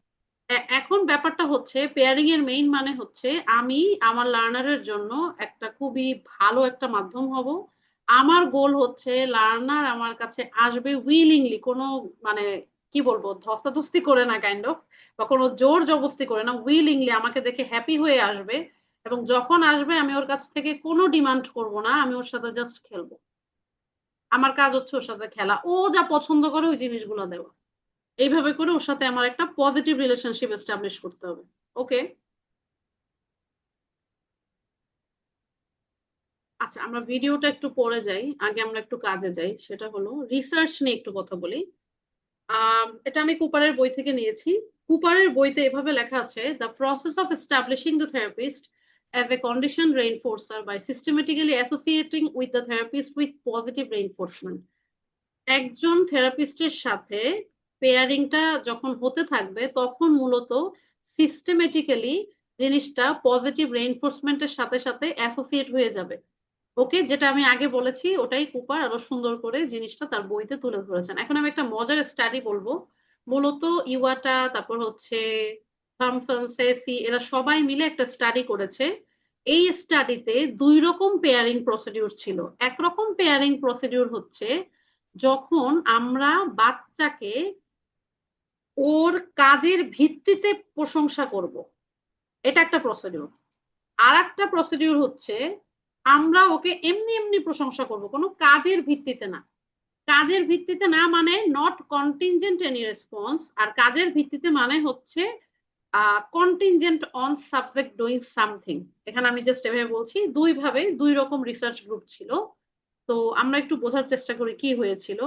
এখন ব্যাপারটা হচ্ছে, পেয়ারিং এর মেইন মানে হচ্ছে আমি আমার লার্নারের জন্য একটা খুবই ভালো একটা মাধ্যম হব। আমার গোল হচ্ছে লার্নার আমার কাছে আসবে উইলিংলি, কোনো মানে কি বলবো, ধস্তাধস্তি করে না, কাইন্ড অফ, বা কোনো জোর জবরদস্তি করে না, উইলিংলি আমাকে দেখে হ্যাপি হয়ে আসবে। এবং যখন আসবে আমি ওর কাছ থেকে কোনো ডিমান্ড করব না, আমি ওর সাথে জাস্ট খেলবো। আমার কাজ হচ্ছে ওর সাথে খেলা, ও যা পছন্দ করে ওই জিনিসগুলো দেওয়া। এইভাবে করে ওর সাথে আমার একটা পজিটিভ রিলেশনশিপ এস্টাবলিশ করতে হবে। ওকে, আচ্ছা, আমরা ভিডিওটা একটু পরে যাই, আগে আমরা একটু কাজে যাই। সেটা হলো রিসার্চ নিয়ে একটু কথা বলি। এটা আমি কুপারের বই থেকে নিয়েছি। কুপারের বইতে এভাবে লেখা আছে, the process of establishing the therapist as a condition reinforcer by systematically associating with the therapist with positive reinforcement. একজন থেরাপিস্টের সাথে পেয়ারিংটা যখন হতে থাকবে তখন মূলত সিস্টেমেটিক্যালি জিনিসটা পজিটিভ রেইনফোর্সমেন্টের সাথে সাথে অ্যাসোসিয়েট হয়ে যাবে। ওকে, যেটা আমি আগে বলেছি ওটাই কুপার আরো সুন্দর করে জিনিসটা তার বইতে তুলে ধরেছেন। এখন আমি একটা মজার স্টাডি বলবো। মূলত ইওয়াটা, তারপর হচ্ছে থমসন, সেসি, এরা সবাই মিলে একটা স্টাডি করেছে। এই স্টাডিতে 2 রকম পেয়ারিং প্রসিডিউর ছিল। একরকম পেয়ারিং প্রসিডিউর হচ্ছে যখন আমরা বাচ্চাকে ওর কাজের ভিত্তিতে প্রশংসা করব, এটা একটা প্রসিডিউর। আর একটা প্রসিডিউর হচ্ছে আমরা ওকে এমনি এমনি প্রশংসা করব, কোনো কাজের ভিত্তিতে না। কাজের ভিত্তিতে না মানে নট কন্টিনজেন্ট এনি রেসপন্স, আর কাজের ভিত্তিতে মানে হচ্ছে contingent on subject doing something. এখানে আমি জাস্ট এভাবে বলছি, 2 রকম রিসার্চ গ্রুপ ছিল। তো আমরা একটু বোঝার চেষ্টা করি কি হয়েছিল।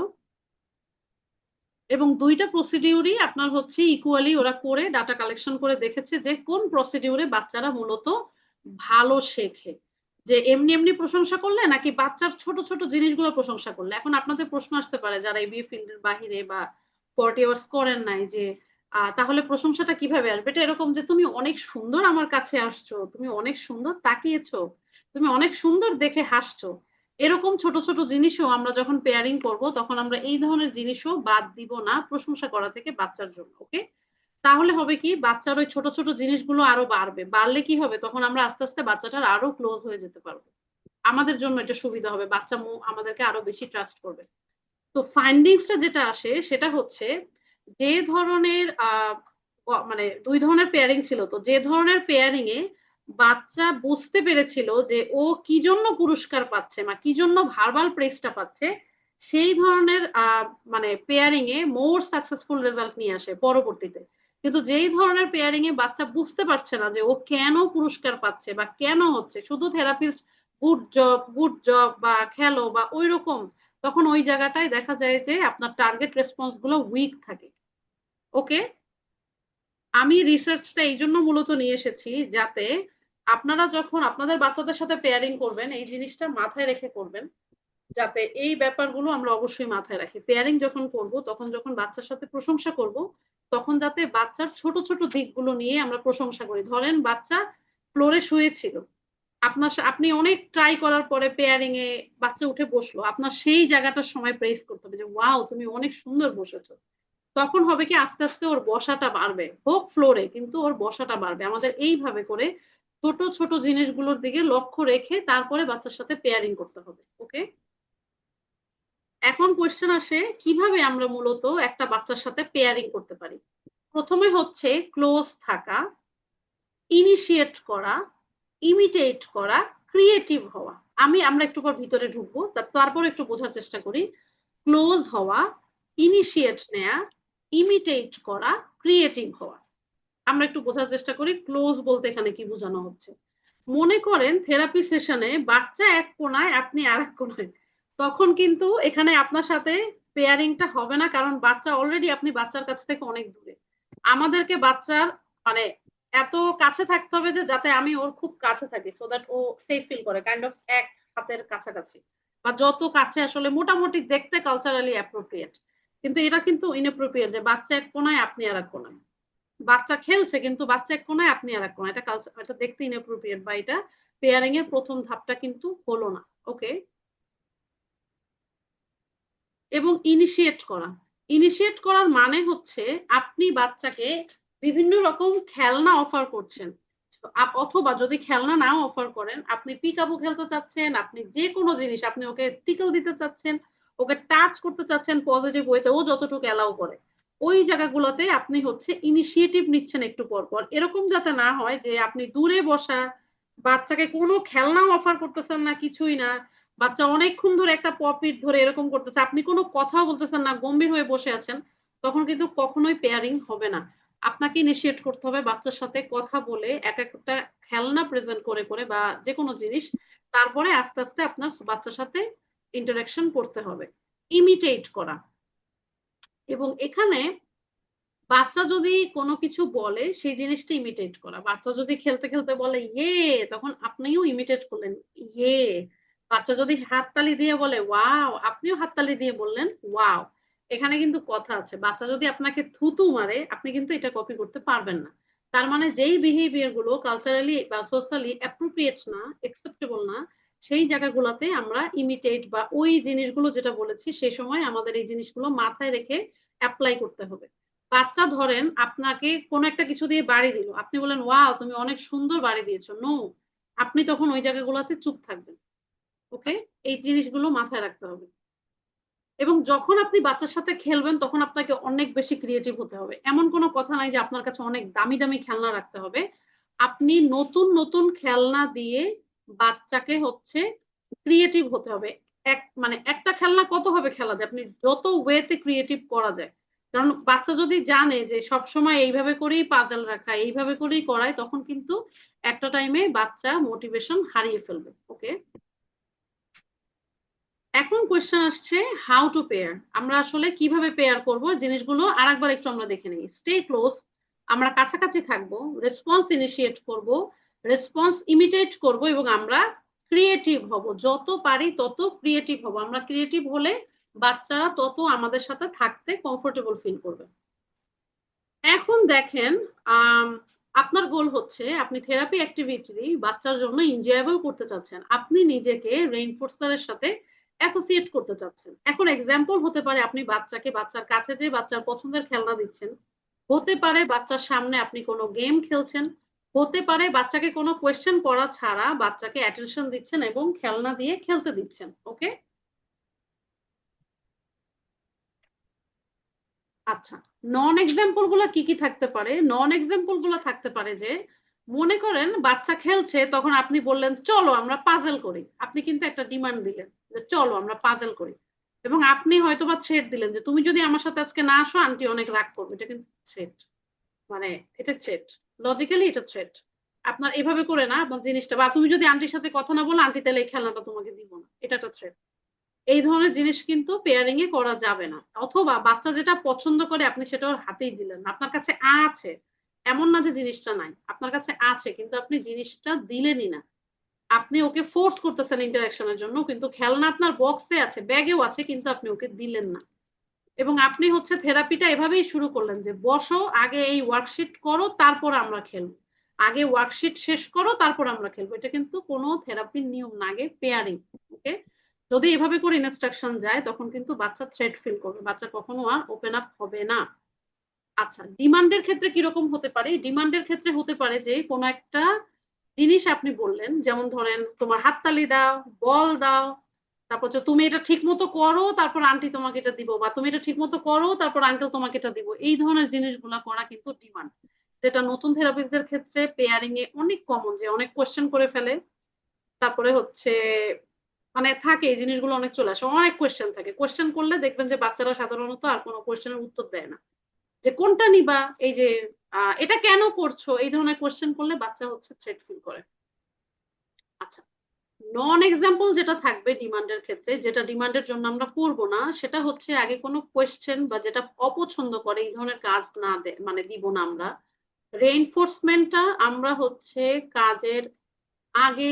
এবং 2টা প্রসিডিউরই আপনার হচ্ছে ইকুয়ালি ওরা করে ডাটা কালেকশন করে দেখেছে যে কোন প্রসিডিউরে বাচ্চারা মূলত ভালো শেখে, যে এমনি এমনি প্রশংসা করলে নাকি বাচ্চার ছোট ছোট জিনিসগুলো প্রশংসা করলে। এখন আপনাদের প্রশ্ন আসতে পারে যারা এই বিয়ে ফিল্ডের বাহিরে বা 40 আওয়ার্স করেন নাই, যে তাহলে প্রশংসাটা কিভাবে আসবে? এটা এরকম যে তুমি অনেক সুন্দর আমার কাছে আসছো, তুমি অনেক সুন্দর তাকিয়েছো, তুমি অনেক সুন্দর দেখে হাসছো। এরকম ছোট ছোট জিনিসও আমরা যখন পেয়ারিং করব তখন আমরা এই ধরনের জিনিসও বাদ দিব না প্রশংসা করা থেকে বাচ্চার জন্য। ওকে, তাহলে হবে কি, বাচ্চার ওই ছোট ছোট জিনিসগুলো আরো বাড়বে, বাড়লে কি হবে, তখন আমরা আস্তে আস্তে বাচ্চাটার আরো ক্লোজ হয়ে যেতে পারবো। আমাদের জন্য এটা সুবিধা হবে, বাচ্চা আমাদেরকে আরো বেশি ট্রাস্ট করবে। তো ফাইন্ডিংসটা যেটা আসে সেটা হচ্ছে, যে ধরনের মানে দুই ধরনের পেয়ারিং ছিল, তো যে ধরনের পেয়ারিং এ বাচ্চা বুঝতে পেরেছিল যে ও কি জন্য পুরস্কার পাচ্ছে বা কি জন্য ভার্বাল প্রেসটা পাচ্ছে, সেই ধরনের মানে পেয়ারিং এ মোর সাকসেসফুল রেজাল্ট নিয়ে আসে পরবর্তীতে। কিন্তু যেই ধরনের পেয়ারিং এ বাচ্চা বুঝতে পারছে না যে ও কেন পুরস্কার পাচ্ছে বা কেন হচ্ছে, শুধু থেরাপিস্ট গুড জব বা খেলো বা ওই রকম, তখন ওই জায়গাটায় দেখা যায় যে আপনার টার্গেট রেসপন্স গুলো উইক থাকে। ওকে, আমি রিসার্চটা এই জন্য মূলত নিয়ে এসেছি, যাতে আপনারা যখন আপনাদের বাচ্চাদের সাথে পেয়ারিং করবেন এই জিনিসটা মাথায় রেখে করবেন, যাতে এই ব্যাপারগুলো আমরা অবশ্যই মাথায় রাখি। পেয়ারিং যখন করব, তখন যখন বাচ্চার সাথে প্রশংসা করব, তখন যাতে বাচ্চার ছোট ছোট দিকগুলো নিয়ে আমরা প্রশংসা করি। ধরেন বাচ্চা ফ্লোরে শুয়েছিল, আপনি অনেক ট্রাই করার পরে পেয়ারিং এ বাচ্চা উঠে বসলো, আপনার সেই জায়গাটার সময় প্রেস করতে হবে যে ওয়াও তুমি অনেক সুন্দর বসেছো। তখন হবে কি, আস্তে আস্তে ওর বসাটা বাড়বে, হোক ফ্লোরে, কিন্তু ওর বসাটা বাড়বে। আমাদের এইভাবে করে ছোট ছোট জিনিসগুলোর দিকে লক্ষ্য রেখে তারপরে বাচ্চার সাথে পেয়ারিং করতে হবে। ওকে, এখন কোয়েশ্চেন আসে কিভাবে আমরা মূলত একটা বাচ্চার সাথে পেয়ারিং করতে পারি। প্রথমে হচ্ছে ক্লোজ থাকা, ইনিশিয়েট করা, ইমিটেট করা, ক্রিয়েটিভ হওয়া। আমরা একটু পর ভিতরে ঢুকবো, তারপর একটু বোঝার চেষ্টা করি। ক্লোজ হওয়া, ইনিশিয়েট নেয়া, ইমিটেট করা, ক্রিয়েটিভ হওয়া। আমরা একটু বোঝার চেষ্টা করি ক্লোজ বলতে এখানে কি বোঝানো হচ্ছে। মনে করেন থেরাপি সেশনে বাচ্চা এক কোণায়, আপনি আর এক কোণায়, তখন কিন্তু এখানে আপনার সাথে পেয়ারিংটা হবে না, কারণ বাচ্চা অলরেডি, আপনি বাচ্চার কাছ থেকে অনেক দূরে। আমাদেরকে বাচ্চার মানে এত কাছে থাকতে হবে যে যাতে আমি ওর খুব কাছে থাকি, সো দ্যাট ও সেফ ফিল করে, কাইন্ড অফ এক হাতের কাছাকাছি, বা যত কাছে আসলে মোটামুটি দেখতে কালচারালি অ্যাপ্রোপ্রিয়েট। কিন্তু এটা কিন্তু ইনঅ্যাপ্রোপ্রিয়েট যে বাচ্চা এক কোণায় আপনি আর এক কোণায়, বাচ্চা খেলছে কিন্তু বাচ্চা এক কোণায় আপনি আর এক কোণায়, এটা কালচার, এটা দেখতে ইনঅ্যাপ্রোপ্রিয়েট, বা এটা পেয়ারিং এর প্রথম ধাপটা কিন্তু হলো না। ওকে, এবং ইনিশিয়েট করার মানে হচ্ছে আপনি বাচ্চাকে বিভিন্ন রকম খেলনা অফার করছেন, অথবা যদি খেলনা নাও অফার করেন, আপনি পিকাবু খেলতে চাচ্ছেন, আপনি যে কোনো জিনিস, আপনি ওকে টিকল দিতে চাচ্ছেন, ওকে টাচ করতে চাচ্ছেন পজিটিভ ওয়েতে, ও যতটুকু অ্যালাউ করে, ওই জায়গাগুলোতে আপনি হচ্ছে ইনিশিয়েটিভ নিচ্ছেন একটু পর পর। এরকম যাতে না হয় যে আপনি দূরে বসা বাচ্চাকে কোনো খেলনাও অফার করতেছেন না, কিছুই না, বাচ্চা অনেকক্ষণ ধরে একটা পপিট ধরে এরকম করতেছে, আপনি কোনো কথাও বলতেছেন না, গম্ভীর হয়ে বসে আছেন, তখন কিন্তু কখনোই পেয়ারিং হবে না। আপনাকে ইনিশিয়েট করতে হবে বাচ্চার সাথে কথা বলে, এক একটা খেলনা প্রেজেন্ট করে করে বা যে কোনো জিনিস, তারপরে আস্তে আস্তে আপনার বাচ্চার সাথে ইন্টারাকশন করতে হবে। ইমিটেট করা, এবং এখানে বাচ্চা যদি কোনো কিছু বলে সেই জিনিসটা ইমিটেট করা। বাচ্চা যদি খেলতে খেলতে বলে ইয়ে, তখন আপনিও ইমিটেট করলেন ইয়ে। বাচ্চা যদি হাততালি দিয়ে বলে ওয়াও, আপনিও হাততালি দিয়ে বললেন ওয়াও। এখানে কিন্তু কথা আছে, বাচ্চা যদি আপনাকে থুতু মারে, আপনি কিন্তু এটা কপি করতে পারবেন না। তার মানে যেই বিহেভিয়ার গুলো কালচারালি বা সোশ্যালি অ্যাপ্রোপ্রিয়েট না, একসেপ্টেবল না, সেই জায়গাগুলোতে আমরা ইমিটেট বা ওই জিনিসগুলো যেটা বলেছি সেই সময় আমাদের এই জিনিসগুলো মাথায় রেখে অ্যাপ্লাই করতে হবে। বাচ্চা ধরেন আপনাকে কোন একটা কিছু দিয়ে বাড়ি দিল, আপনি বলেন ওয়াও তুমি অনেক সুন্দর বাড়ি দিয়েছো, নো, আপনি তখন ওই জায়গাগুলোতে চুপ থাকবেন। ওকে, এই জিনিসগুলো মাথায় রাখতে হবে। এবং যখন আপনি বাচ্চার সাথে খেলবেন তখন আপনাকে অনেক বেশি ক্রিয়েটিভ হতে হবে। এমন কোনো কথা নাই যে আপনার কাছে অনেক দামি দামি খেলনা রাখতে হবে। আপনি নতুন নতুন খেলনা দিয়ে বাচ্চাকে হচ্ছে ক্রিয়েটিভ হতে হবে। মানে একটা খেলনা কত ভাবে খেলা যায়, আপনি যত ওয়েতে ক্রিয়েটিভ করা যায়। কারণ বাচ্চা যদি জানে যে সব সময় এইভাবে করেই পাজল রাখা, এইভাবে করেই করায়, তখন কিন্তু একটা টাইমে বাচ্চা মোটিভেশন হারিয়ে ফেলবে। ওকে, এখন কোয়েশ্চেন আসছে হাউ টু পেয়ার। আমরা আসলে কিভাবে পেয়ার করব জিনিসগুলো আরেকবার একটু আমরা দেখে নিই। স্টে ক্লোজ, আমরা কাছাকাছি থাকবো, রেসপন্স ইনিশিয়েট করব, রেসপন্স ইমিটেট করব, এবং আমরা ক্রিয়েটিভ হব, যত পারি তত ক্রিয়েটিভ হব। আমরা ক্রিয়েটিভ হলে বাচ্চারা তত আমাদের সাথে থাকতে কমফোর্টেবল ফিল করবে। এখন দেখেন, আপনার গোল হচ্ছে আপনি থেরাপি অ্যাক্টিভিটি বাচ্চার জন্য এনজয়েবল করতে চাচ্ছেন, আপনি নিজেকে রেইনফোর্সারের সাথে অ্যাসোসিয়েট করতে চাচ্ছেন। এখন এক্সাম্পল হতে পারে আপনি বাচ্চার কাছে যে বাচ্চার পছন্দের খেলনা দিচ্ছেন, হতে পারে বাচ্চার সামনে আপনি কোনো গেম খেলছেন, হতে পারে বাচ্চাকে কোনো কোয়েশ্চেন করা ছাড়া বাচ্চাকে অ্যাটেনশন দিচ্ছেন এবং খেলনা দিয়ে খেলতে দিচ্ছেন। ওকে, আচ্ছা, নন এক্সাম্পল গুলা কি কি থাকতে পারে? নন এক্সাম্পল গুলা থাকতে পারে যে মনে করেন বাচ্চা খেলছে, তখন আপনি বললেন চলো আমরা পাজেল করি। আপনি কিন্তু একটা ডিমান্ড দিলেন যে চলো আমরা পাজেল করি, এবং আপনি হয়তোবা থ্রেট দিলেন যে তুমি যদি আমার সাথে আজকে না আসো আন্টি অনেক রাগ করবে। এটা কিন্তু থ্রেট, মানে এটা থ্রেট, লজিক্যালি এটা থ্রেট। আপনার এভাবে করে না আপনার জিনিসটা, বা তুমি যদি আন্টির সাথে কথা না বলো আন্টি তাহলে এই খেলনাটা তোমাকে দিব না, এটা একটা থ্রেট। এই ধরনের জিনিস কিন্তু পেয়ারিং এ করা যাবে না। অথবা বাচ্চা যেটা পছন্দ করে আপনি সেটা ওর হাতেই দিলেন না, আপনার কাছে আছে, এমন না যে জিনিসটা নাই, আপনার কাছে আছে কিন্তু আপনি জিনিসটা দিলেনই না। আপনি ওকে ফোর্স করতেছেন ইন্টারাকশনের জন্য, কিন্তু খেলনা আপনার বক্সে আছে, ব্যাগেও আছে, কিন্তু আপনি ওকে দিলেন না। এবং আপনি হচ্ছে থেরাপিটা এভাবেই শুরু করলেন যে বসো, আগে এই ওয়ার্কশিট করো, তারপর আমরা খেলবো, আগে ওয়ার্কশিট শেষ করো তারপর আমরা খেলবো। এটা কিন্তু কোনো থেরাপির নিয়ম না, আগে পেয়ারিং। ওকে, যদি এভাবে করে ইনস্ট্রাকশন যায় তখন কিন্তু বাচ্চা থ্রেট ফিল করবে, বাচ্চা কখনো আর ওপেন আপ হবে না। আচ্ছা, ডিমান্ডের ক্ষেত্রে কিরকম হতে পারে? ডিমান্ডের ক্ষেত্রে হতে পারে যে কোনো একটা জিনিস আপনি বললেন, যেমন ধরেন তোমার হাততালি দাও, বল দাও, তারপর হচ্ছে তুমি এটা ঠিক মতো করো তারপর আন্টি তোমাকে এটা দিব, বা তুমি এটা ঠিক মতো করো তারপর আঙ্কেল তোমাকে এটা দিব। এই ধরনের জিনিসগুলো করা কিন্তু ডিমান্ড, যেটা নতুন থেরাপিস্টদের ক্ষেত্রে পেয়ারিং এ অনেক কমন, যে অনেক কোয়েশ্চেন করে ফেলে। তারপরে হচ্ছে মানে থাকে এই জিনিসগুলো অনেক চলে আসে, অনেক কোয়েশ্চেন থাকে, কোয়েশ্চেন করলে দেখবেন যে বাচ্চারা সাধারণত আর কোনো কোয়েশ্চেনের উত্তর দেয় না, যে কোনটা নিবা, এই যে এটা কেন করছো, এই ধরনের কোয়েশ্চেন করলে বাচ্চা হচ্ছে থ্রেট ফিল করে। আচ্ছা, নন এক্সাম্পল যেটা থাকবে ডিমান্ডের ক্ষেত্রে, যেটা ডিমান্ডের জন্য আমরা করব না, সেটা হচ্ছে আগে কোনো কোয়েশ্চেন বা যেটা অপছন্দ করে এই ধরনের কাজ না মানে দিব না আমরা। রেইনফোর্সমেন্টটা আমরা হচ্ছে কাজের আগে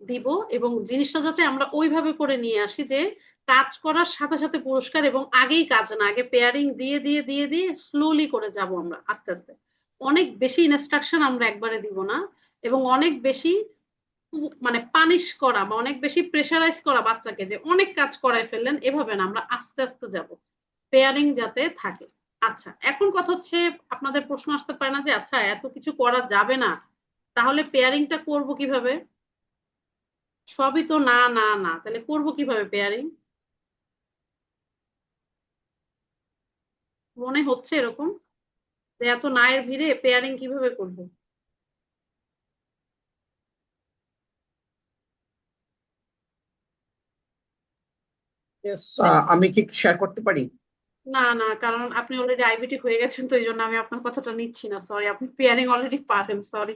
দিব, এবং জিনিসটা যাতে আমরা ওইভাবে করে নিয়ে আসি যে কাজ করার সাথে সাথে পুরস্কার, এবং আগেই কাজ না, আগে পেয়ারিং দিয়ে দিয়ে দিয়ে দিয়ে স্লোলি করে যাব আমরা আস্তে আস্তে। অনেক বেশি ইনস্ট্রাকশন আমরা একবারে দিব না, এবং অনেক বেশি মানে পানিশ করা বা অনেক বেশি প্রেশারাইজ করা বাচ্চাকে যে অনেক কাজ করায় ফেললেন, এভাবে না, আমরা আস্তে আস্তে যাব, পেয়ারিং যাতে থাকে। আচ্ছা, এখন কথা হচ্ছে আপনাদের প্রশ্ন আসতে পারে না যে আচ্ছা এত কিছু করা যাবে না, তাহলে পেয়ারিংটা করব কিভাবে? সবই তো না না না, তাহলে করব কিভাবে পেয়ারিং? মনে হচ্ছে এরকম যে এত নায়ের ভিড়ে পেয়ারিং কিভাবে করব? Yes, আমি কি একটু শেয়ার করতে পারি? না না, কারণ আপনি অলরেডি ডায়াবেটিক হয়ে গেছেন, তো এই জন্য আমি আপনার কথাটা নিচ্ছি না, সরি। আপনি পেয়ারিং অলরেডি পারেন, সরি।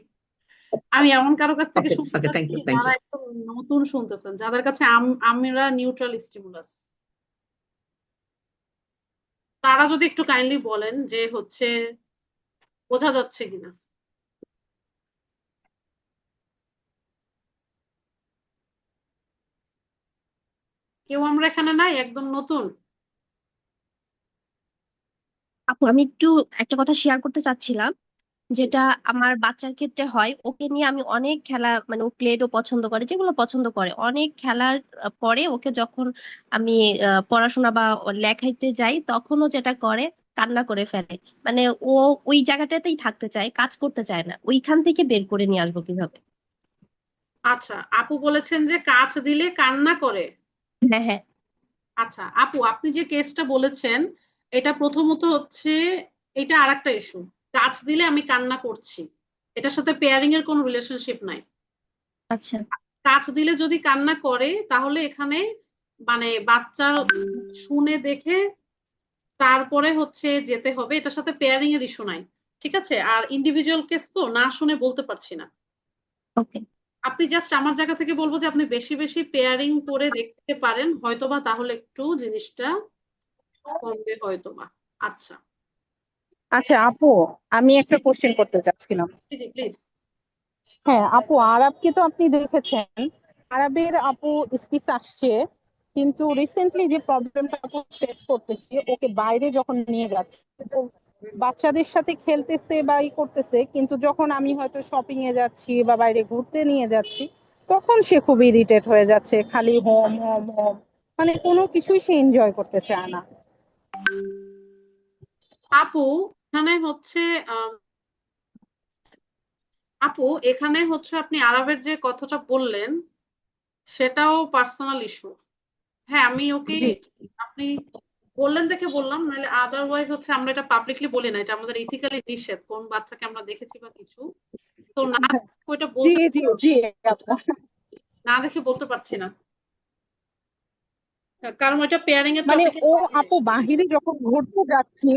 আমি এমন কারো কাছ থেকে ওকে শুনতে ওকে, থ্যাংক চাচ্ছি ইউ থ্যাংক যারা ইউ। একদম নতুন শুনতেছেন, যাদের কাছে আমরা নিউট্রাল স্টিমুলাস, তারা যদি একটু কাইন্ডলি বলেন যে হচ্ছে বোঝা যাচ্ছে কিনা। কেউ আমরা এখানে নাই, একদম নতুন। আপু আমি একটু একটা কথা শেয়ার করতে চাচ্ছিলাম, যেটা আমার বাচ্চার ক্ষেত্রে হয়। ওকে নিয়ে আমি অনেক খেলা, মানে ও প্লেডও পছন্দ করে, যেগুলো পছন্দ করে অনেক খেলার পরে ওকে যখন আমি পড়াশোনা বা লেখাইতে যাই, তখনও যেটা করে কান্না করে ফেলে। মানে ও ওই জায়গাটাতেই থাকতে চায়, কাজ করতে চায় না। ওইখান থেকে বের করে নিয়ে আসবো কিভাবে? আচ্ছা, আপু বলেছেন যে কাজ দিলে কান্না করে। হ্যাঁ হ্যাঁ। আচ্ছা আপু, আপনি যে কেসটা বলেছেন, এটা প্রথমত হচ্ছে এটা আরেকটা ইস্যু। কাজ দিলে আমি কান্না করছি, এটার সাথে পেয়ারিং এর কোনো রিলেশনশিপ নাই। আচ্ছা। কাজ দিলে যদি কান্না করে তাহলে এখানে মানে বাচ্চার শুনে দেখে তারপরে হচ্ছে যেতে হবে, এটার সাথে পেয়ারিং এর ইস্যু নাই। ঠিক আছে, আর ইন্ডিভিজুয়াল কেস তো না শুনে বলতে পারছি না। ওকে। আপনি জাস্ট আমার জায়গা থেকে বলবো যে আপনি বেশি বেশি পেয়ারিং করে দেখতে পারেন, হয়তোবা তাহলে একটু জিনিসটা কমবে হয়তোবা। আচ্ছা, আচ্ছা আপু, আমি একটা কোশ্চেন করতে চাচ্ছিলাম। জি জি প্লিজ। হ্যাঁ আপু, আরবকে তো আপনি দেখেছেন, আরবের আপু স্পিচ আসছে, কিন্তু রিসেন্টলি যে প্রবলেমটা আপু ফেস করতেছি, ওকে বাইরে যখন নিয়ে যাচ্ছে, ও বাচ্চাদের সাথে খেলতেছে বা ই করতেছে, কিন্তু যখন আমি হয়তো শপিং এ যাচ্ছি বা বাইরে ঘুরতে নিয়ে যাচ্ছি, তখন সে খুব ইরিটেট হয়ে যাচ্ছে, খালি হোম হোম হোম, মানে কোনো কিছুই সে এনজয় করতে চায় না। আপু, এখানে হচ্ছে আহ, আপু এখানে হচ্ছে আপনি আরবের যে কথাটা বললেন সেটাও পার্সোনাল ইস্যু। হ্যাঁ আমি ওকে, জি আপনি বললেন দেখে বললাম, নাহলে আদারওয়াইজ হচ্ছে আমরা এটা পাবলিকলি বলি না, এটা আমাদের ইথিক্যালি নিষেধ কোন বাচ্চাকে আমরা দেখেছি বা কিছু। তো না ওইটা জি বলতে, জি জি আপু। না দেখে বলতে পারছি না, কারণ ওইটা পেয়ারিং এর মানে টপিকের ও বাইরে। আপু বাহিরে যখন ঘুরতে যাচ্ছি,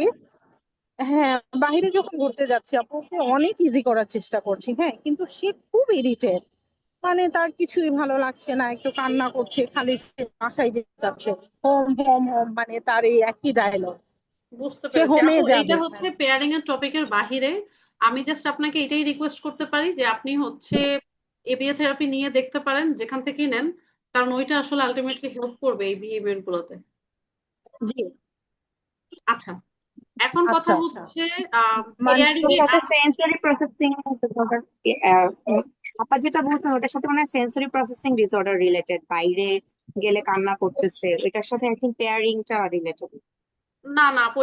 হ্যাঁ বাহিরে যখন ঘুরতে যাচ্ছি আপু ওকে অনেক ইজি করার চেষ্টা করছি, হ্যাঁ কিন্তু সে খুব ইরিটেট, মানে তার কিছুই ভালো লাগছে না, একটু কান্না করছে, খালি সে বাসায় যেতে চাচ্ছে, হোম হোম হোম, মানে তার এই একই ডায়লগ, বুঝতে সে পেরেছি হোমে আপু, এইটা যাবে। হচ্ছে পেয়ারিং এর টপিকের বাহিরে। আমি জাস্ট আপনাকে এটাই রিকোয়েস্ট করতে পারি যে আপনি হচ্ছে এবিএ থেরাপি নিয়ে দেখতে পারেন যেখান থেকেই নেন, কারণ ওইটা আসলে আলটিমেটলি হেল্প করবে এই বিহেভিয়ার গুলোতে। জি আচ্ছা, এখন কথা আচ্ছা আচ্ছা। হচ্ছে মানে পেয়ারিং ওর এ সাথে সেন্সরি প্রসেসিং আপা যেটা বলছেন ওটার সাথে মানে সেন্সরি প্রসেসিং ডিসঅর্ডার রিলেটেড, বাইরে গেলে কান্না করতেছে, এটার সাথে আই থিঙ্ক পেয়ারিংটা রিলেটেড। না না আপু,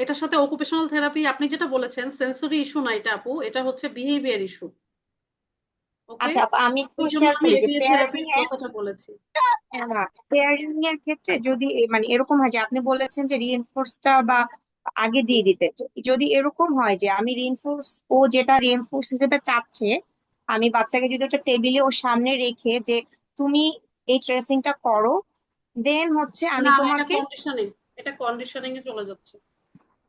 এটার সাথে অকুপেশনাল থেরাপি, আপনি যেটা বলেছেন সেন্সরি ইস্যু না এটা আপু, এটা হচ্ছে বিহেভিয়ার ইস্যু। ওকে, আচ্ছা আপা, আমি একটু ওই জন্য শেয়ার আমি করি যে এবিএ পেয়ারিং থেরাপির এ, কথাটা বলেছি। পেয়ারিং এর ক্ষেত্রে যদি মানে এরকম হয় যে আপনি বলেছেন যে রিইনফোর্সটা বা আগে দিয়ে দিতে, তো যদি এরকম হয় যে আমি রিইনফোর্স, ও যেটা রিইনফোর্স হিসেবে চাচ্ছে, আমি বাচ্চাকে যদি একটা টেবিলে ওর সামনে রেখে যে তুমি এই ট্রেসিংটা করো, দেন হচ্ছে আমি না না, এটা তোমাকে, কন্ডিশনিং, এটা কন্ডিশনিং এ চলে যাচ্ছে।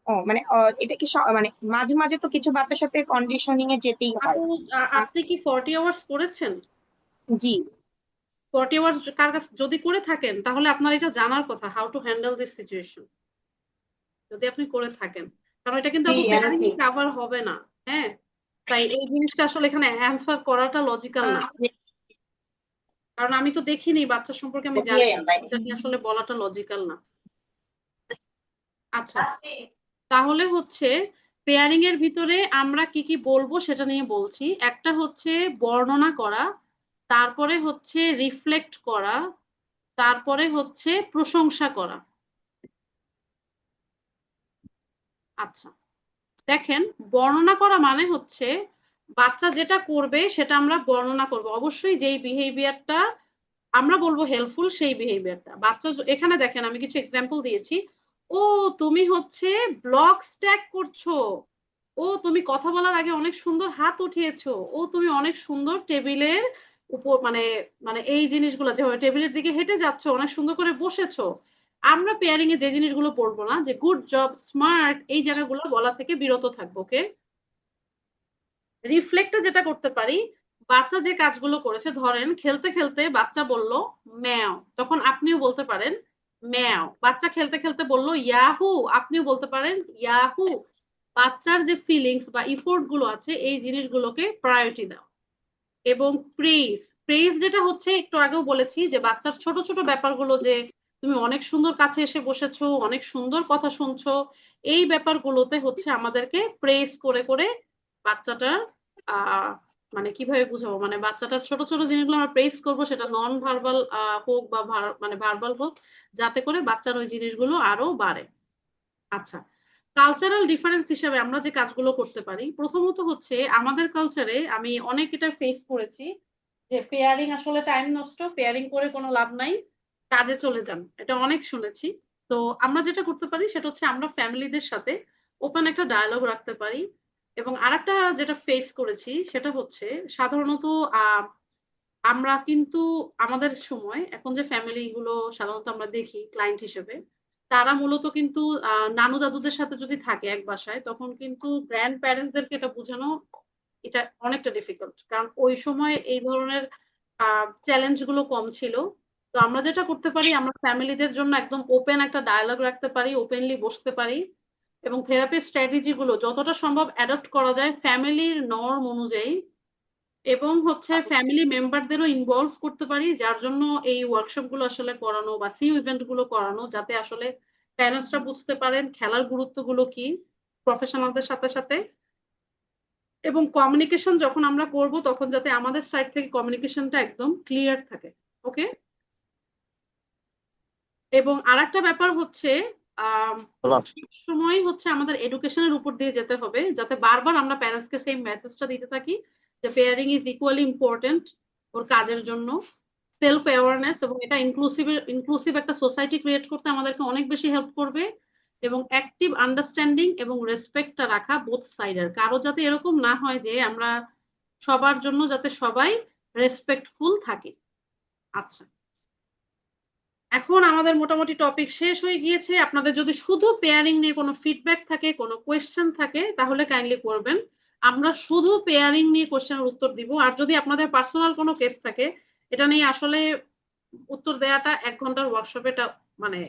ও মানে এটা কি মানে মাঝে মাঝে তো কিছু বাচ্চার সাথে কন্ডিশনিং এ যেতেই হয়। আপু আপনি কি 40 আওয়ার্স করেছেন? জি 40 আওয়ার্স কার কাছে যদি করে থাকেন তাহলে আপনার এটা জানার কথা, how to handle this situation, যদি আপনি করে থাকেন, কারণ এটা কিন্তু আপু পেয়ারিং কাভার হবে না। হ্যাঁ, তাই এই জিনিসটা আসলে এখানে অ্যান্সার করাটা লজিক্যাল না, কারণ আমি তো দেখিনি বাচ্চা সম্পর্কে, আমি জানি না, এটা নিয়ে আসলে বলাটা লজিক্যাল না। আচ্ছা, তাহলে হচ্ছে পেয়ারিং এর ভিতরে আমরা কি কি বলবো সেটা নিয়ে বলছি। একটা হচ্ছে বর্ণনা করা, তারপরে হচ্ছে রিফ্লেক্ট করা, তারপরে হচ্ছে প্রশংসা করা। আচ্ছা, দেখেন, বর্ণনা করা মানে হচ্ছে বাচ্চা যেটা করবে সেটা আমরা বর্ণনা করব, অবশ্যই যেই বিহেভিয়ারটা আমরা বলবো হেল্পফুল সেই বিহেভিয়ারটা। বাচ্চা এখানে দেখেন আমি কিছু এক্সাম্পল দিয়েছি। ও তুমি হচ্ছে ব্লক স্ট্যাক করছো, ও তুমি কথা বলার আগে অনেক সুন্দর হাত উঠিয়েছো, ও তুমি অনেক সুন্দর টেবিলের উপর মানে মানে এই জিনিসগুলো যেভাবে টেবিলের দিকে হেঁটে যাচ্ছো, অনেক সুন্দর করে বসেছো। আমরা পেয়ারিং এ যে জিনিসগুলো পড়বো না, যে গুড জব, স্মার্ট, এই জায়গাগুলো বলা থেকে বিরত থাকবো। ওকে, রিফ্লেক্টে যেটা করতে পারি, বাচ্চা যে কাজগুলো করেছে, ধরেন খেলতে খেলতে বাচ্চা বলল ম্যাও, তখন আপনিও বলতে পারেন ম্যাও। বাচ্চা খেলতে খেলতে বলল ইয়াহু, আপনিও বলতে পারেন ইয়াহু। বাচ্চার যে ফিলিংস বা ইফোর্ট গুলো আছে এই জিনিসগুলোকে প্রায়োরিটি দাও। এবং প্রেইজ, প্রেইজ যেটা হচ্ছে একটু আগেও বলেছি যে বাচ্চার ছোট ছোট ব্যাপারগুলো, যে তুমি অনেক সুন্দর কাছে এসে বসেছো, অনেক সুন্দর কথা শুনছো, এই ব্যাপারগুলোতে হচ্ছে আমাদেরকে প্রেইজ করে করে বাচ্চাটার আহ মানে কিভাবে বুঝাবো, মানে বাচ্চাটার ছোট ছোট জিনিসগুলো আমরা প্রেইজ করবো, সেটা নন ভার্বাল হোক বা মানে ভার্বাল হোক, যাতে করে বাচ্চার ওই জিনিসগুলো আরো বাড়ে। আচ্ছা, কালচারাল ডিফারেন্স হিসেবে আমরা যে কাজগুলো করতে পারি, প্রথমত হচ্ছে আমাদের কালচারে আমি অনেক এটা ফেস করেছি যে পেয়ারিং আসলে টাইম নষ্ট, পেয়ারিং করে কোনো লাভ নাই, কাজে চলে যান, এটা অনেক শুনেছি। তো আমরা যেটা করতে পারি সেটা হচ্ছে আমরা ফ্যামিলিদের সাথে ওপেন একটা ডায়ালগ রাখতে পারি। এবং আরেকটা যেটা ফেস করেছি সেটা হচ্ছে সাধারণত আহ আমরা কিন্তু আমাদের সময় এখন যে ফ্যামিলি গুলো সাধারণত আমরা দেখি ক্লায়েন্ট হিসেবে, তারা মূলত কিন্তু নানু দাদুদের সাথে যদি থাকে এক বাসায়, তখন কিন্তু গ্র্যান্ড প্যারেন্টসদেরকে এটা বোঝানো এটা অনেকটা ডিফিকাল্ট, কারণ ওই সময় এই ধরনের চ্যালেঞ্জ গুলো কম ছিল। তো আমরা যেটা করতে পারি, আমরা ফ্যামিলিদের জন্য একদম ওপেন একটা ডায়ালগ রাখতে পারি, ওপেনলি বসতে পারি, এবং থেরাপি স্ট্র্যাটেজি গুলো যতটা সম্ভব অ্যাডপ্ট করা যায় ফ্যামিলির নর্ম অনুযায়ী, এবং হচ্ছে ফ্যামিলি মেম্বারদেরও ইনভলভ করতে পারি, যার জন্য এই ওয়ার্কশপ গুলো আসলে করানো বা সি ইভেন্ট গুলো করানো, যাতে আসলে প্যারেন্টসরা বুঝতে পারেন খেলার গুরুত্ব গুলো কি প্রফেশনালদের সাথে সাথে। এবং কমিউনিকেশন যখন আমরা করব তখন যাতে আমাদের সাইড থেকে কমিউনিকেশনটা একদম ক্লিয়ার থাকে। ওকে, এবং আরেকটা ব্যাপার হচ্ছে আহ সময় হচ্ছে আমাদের এডুকেশনের উপর দিয়ে যেতে হবে, যাতে বারবার আমরা প্যারেন্টসকে সেম মেসেজটা দিতে থাকি যে পেয়ারিং ইজ ইকুয়ালি ইম্পর্টেন্ট ওর কাজের জন্য। সেলফ অ্যাওয়ারনেস এবং এটা ইনক্লুসিভ একটা সোসাইটি ক্রিয়েট করতে আমাদেরকে অনেক বেশি হেল্প করবে। এবং অ্যাক্টিভ আন্ডারস্ট্যান্ডিং এবং রেসপেক্টটা রাখা বোথ সাইডের, কারো যাতে এরকম না হয় যে আমরা সবার জন্য যাতে সবাই রেসপেক্টফুল থাকে। আচ্ছা, এখন আমাদের মোটামুটি টপিক শেষ হয়ে গিয়েছে। আপনাদের যদি শুধু পেয়ারিং নিয়ে কোনো ফিডব্যাক থাকে, কোনো কোয়েশ্চেন থাকে, তাহলে কাইন্ডলি করবেন। আমরা শুধু পেয়ারিং নিয়ে কোয়েশ্চেনের উত্তর দিব। আর যদি আপনাদের পার্সোনাল কোনো কেস থাকে, এটা নিয়ে আসলে উত্তর দেওয়াটা 1 ঘন্টার ওয়ার্কশপে এটা মানে